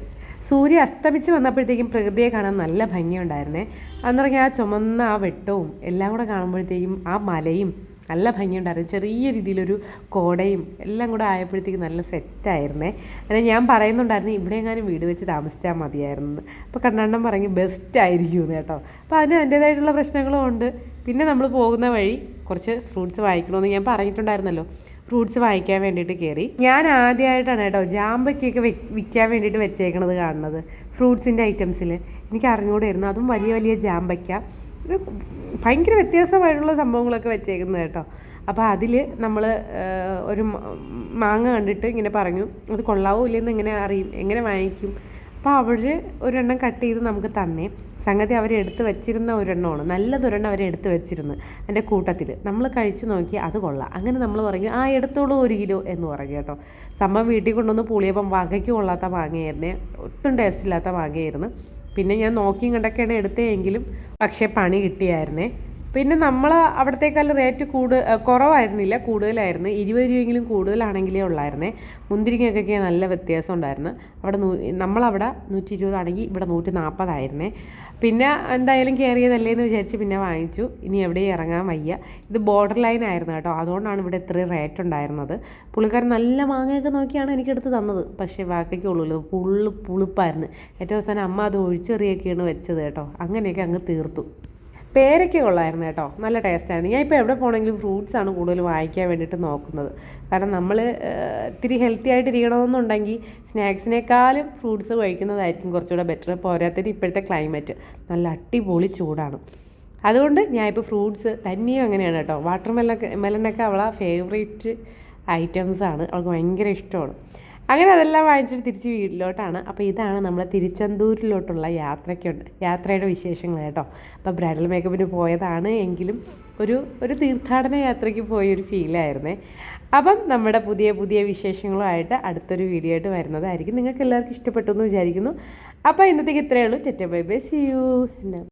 സൂര്യ അസ്തമിച്ച് വന്നപ്പോഴത്തേക്കും പ്രകൃതിയെ കാണാൻ നല്ല ഭംഗിയുണ്ടായിരുന്നേ. അന്ന് പറഞ്ഞാൽ ആ ചുമന്ന ആ വെട്ടവും എല്ലാം കൂടെ കാണുമ്പോഴത്തേക്കും ആ മലയും നല്ല ഭംഗിയുണ്ടായിരുന്നു. ചെറിയ രീതിയിലൊരു കോടയും എല്ലാം കൂടെ ആയപ്പോഴത്തേക്കും നല്ല സെറ്റായിരുന്നേ. അങ്ങനെ ഞാൻ പറയുന്നുണ്ടായിരുന്നു ഇവിടെ എങ്ങാനും വീട് വെച്ച് താമസിച്ചാൽ മതിയായിരുന്നു. അപ്പോൾ കണ്ണണ്ണൻ പറഞ്ഞ് ബെസ്റ്റ് ആയിരിക്കുമെന്ന് കേട്ടോ. അപ്പോൾ അതിന് അതിൻ്റേതായിട്ടുള്ള പ്രശ്നങ്ങളും ഉണ്ട്. പിന്നെ നമ്മൾ പോകുന്ന വഴി കുറച്ച് ഫ്രൂട്ട്സ് വാങ്ങിക്കണമെന്ന് ഞാൻ പറഞ്ഞിട്ടുണ്ടായിരുന്നല്ലോ. ഫ്രൂട്ട്സ് വാങ്ങിക്കാൻ വേണ്ടിയിട്ട് കയറി. ഞാൻ ആദ്യമായിട്ടാണ് കേട്ടോ ജാമ്പയ്ക്കൊക്കെ വിൽക്കാൻ വേണ്ടിയിട്ട് വെച്ചേക്കണത് കാണുന്നത് ഫ്രൂട്ട്സിൻ്റെ ഐറ്റംസിൽ. എനിക്ക് അറിഞ്ഞുകൂടായിരുന്നു, അതും വലിയ വലിയ ജാമ്പയ്ക്ക, ഭയങ്കര വ്യത്യാസമായിട്ടുള്ള സംഭവങ്ങളൊക്കെ വെച്ചേക്കുന്നത് കേട്ടോ. അപ്പോൾ അതിൽ നമ്മൾ ഒരു മാങ്ങ കണ്ടിട്ട് ഇങ്ങനെ പറഞ്ഞു അത് കൊള്ളാവോ ഇല്ലെന്ന് എങ്ങനെ അറിയും, എങ്ങനെ വാങ്ങിക്കും. അപ്പോൾ അവർ ഒരെണ്ണം കട്ട് ചെയ്ത് നമുക്ക് തന്നേ. സംഗതി അവരെടുത്ത് വെച്ചിരുന്ന ഒരെണ്ണമാണ്, നല്ലതൊരെണ്ണം അവരെടുത്ത് വെച്ചിരുന്നു. എൻ്റെ കൂട്ടത്തിൽ നമ്മൾ കഴിച്ച് നോക്കി അത് കൊള്ളാം. അങ്ങനെ നമ്മൾ പറഞ്ഞു എടുത്തോളൂ 1 കിലോ എന്ന് പറഞ്ഞു കേട്ടോ. സംഭവം വീട്ടിൽ കൊണ്ടുവന്ന് പുളിയപ്പം വകയ്ക്ക് കൊള്ളാത്ത മാങ്ങയായിരുന്നേ, ഒട്ടും ടേസ്റ്റ് ഇല്ലാത്ത മാങ്ങയായിരുന്നു. പിന്നെ ഞാൻ നോക്കിയും കണ്ടൊക്കെയാണ് എടുത്തതെങ്കിലും പക്ഷേ പണി കിട്ടിയായിരുന്നേ. പിന്നെ നമ്മൾ അവിടത്തേക്കാളും റേറ്റ് കുറവായിരുന്നില്ല, കൂടുതലായിരുന്നു. 20 രൂപയെങ്കിലും കൂടുതലാണെങ്കിലേ ഉള്ളായിരുന്നേ. മുന്തിരിങ്ങയൊക്കെ നല്ല വ്യത്യാസം ഉണ്ടായിരുന്നു. നമ്മളവിടെ 120 ആണെങ്കിൽ ഇവിടെ 140 ആയിരുന്നേ. പിന്നെ എന്തായാലും കയറിയതല്ലേ എന്ന് വിചാരിച്ച് പിന്നെ വാങ്ങിച്ചു. ഇനി എവിടെയും ഇറങ്ങാൻ വയ്യ. ഇത് ബോർഡർ ലൈൻ ആയിരുന്നു കേട്ടോ, അതുകൊണ്ടാണ് ഇവിടെ ഇത്രയും റേറ്റ് ഉണ്ടായിരുന്നത്. പുള്ളിക്കാരൻ നല്ല മാങ്ങയൊക്കെ നോക്കിയാണ് എനിക്കെടുത്ത് തന്നത്. പക്ഷേ ബാക്കിക്കുള്ളൂ പുളിപ്പായിരുന്നു. ഏറ്റവും അവസാനം അമ്മ അത് ഒഴിച്ചെറിയൊക്കെയാണ് വെച്ചത് കേട്ടോ. അങ്ങനെയൊക്കെ അങ്ങ് തീർത്തു. പേരയ്ക്ക കൊള്ളായിരുന്നു കേട്ടോ, നല്ല ടേസ്റ്റായിരുന്നു. ഞാൻ ഇപ്പോൾ എവിടെ പോകണമെങ്കിലും ഫ്രൂട്ട്സാണ് കൂടുതൽ വാങ്ങിക്കാൻ വേണ്ടിയിട്ട് നോക്കുന്നത്. കാരണം നമ്മൾ ഇത്തിരി ഹെൽത്തി ആയിട്ടിരിക്കണമെന്നുണ്ടെങ്കിൽ സ്നാക്സിനേക്കാളും ഫ്രൂട്ട്സ് കഴിക്കുന്നതായിരിക്കും കുറച്ചുകൂടെ ബെറ്റർ. പോരാത്തതിന് ഇപ്പോഴത്തെ ക്ലൈമറ്റ് നല്ല അടിപൊളി ചൂടാണ്. അതുകൊണ്ട് ഞാൻ ഇപ്പോൾ ഫ്രൂട്ട്സ് തന്നെയും അങ്ങനെയാണ് കേട്ടോ. മെലനൊക്കെ അവളെ ഫേവറേറ്റ് ഐറ്റംസാണ്, അവൾക്ക് ഭയങ്കര ഇഷ്ടമാണ്. അങ്ങനെ അതെല്ലാം വാങ്ങിച്ചിട്ട് തിരിച്ച് വീട്ടിലോട്ടാണ്. അപ്പോൾ ഇതാണ് നമ്മളെ തിരുച്ചെന്തൂരിലോട്ടുള്ള യാത്രയുടെ വിശേഷങ്ങൾ കേട്ടോ. അപ്പോൾ ബ്രൈഡൽ മേക്കപ്പിന് പോയതാണ് എങ്കിലും ഒരു തീർത്ഥാടന യാത്രയ്ക്ക് പോയൊരു ഫീലായിരുന്നേ. അപ്പം നമ്മുടെ പുതിയ വിശേഷങ്ങളുമായിട്ട് അടുത്തൊരു വീഡിയോ ആയിട്ട് വരുന്നതായിരിക്കും. നിങ്ങൾക്ക് എല്ലാവർക്കും ഇഷ്ടപ്പെട്ടു എന്ന് വിചാരിക്കുന്നു. അപ്പോൾ ഇന്നത്തേക്ക് ഇത്രയേ ഉള്ളൂ. Tata bye bye, see U.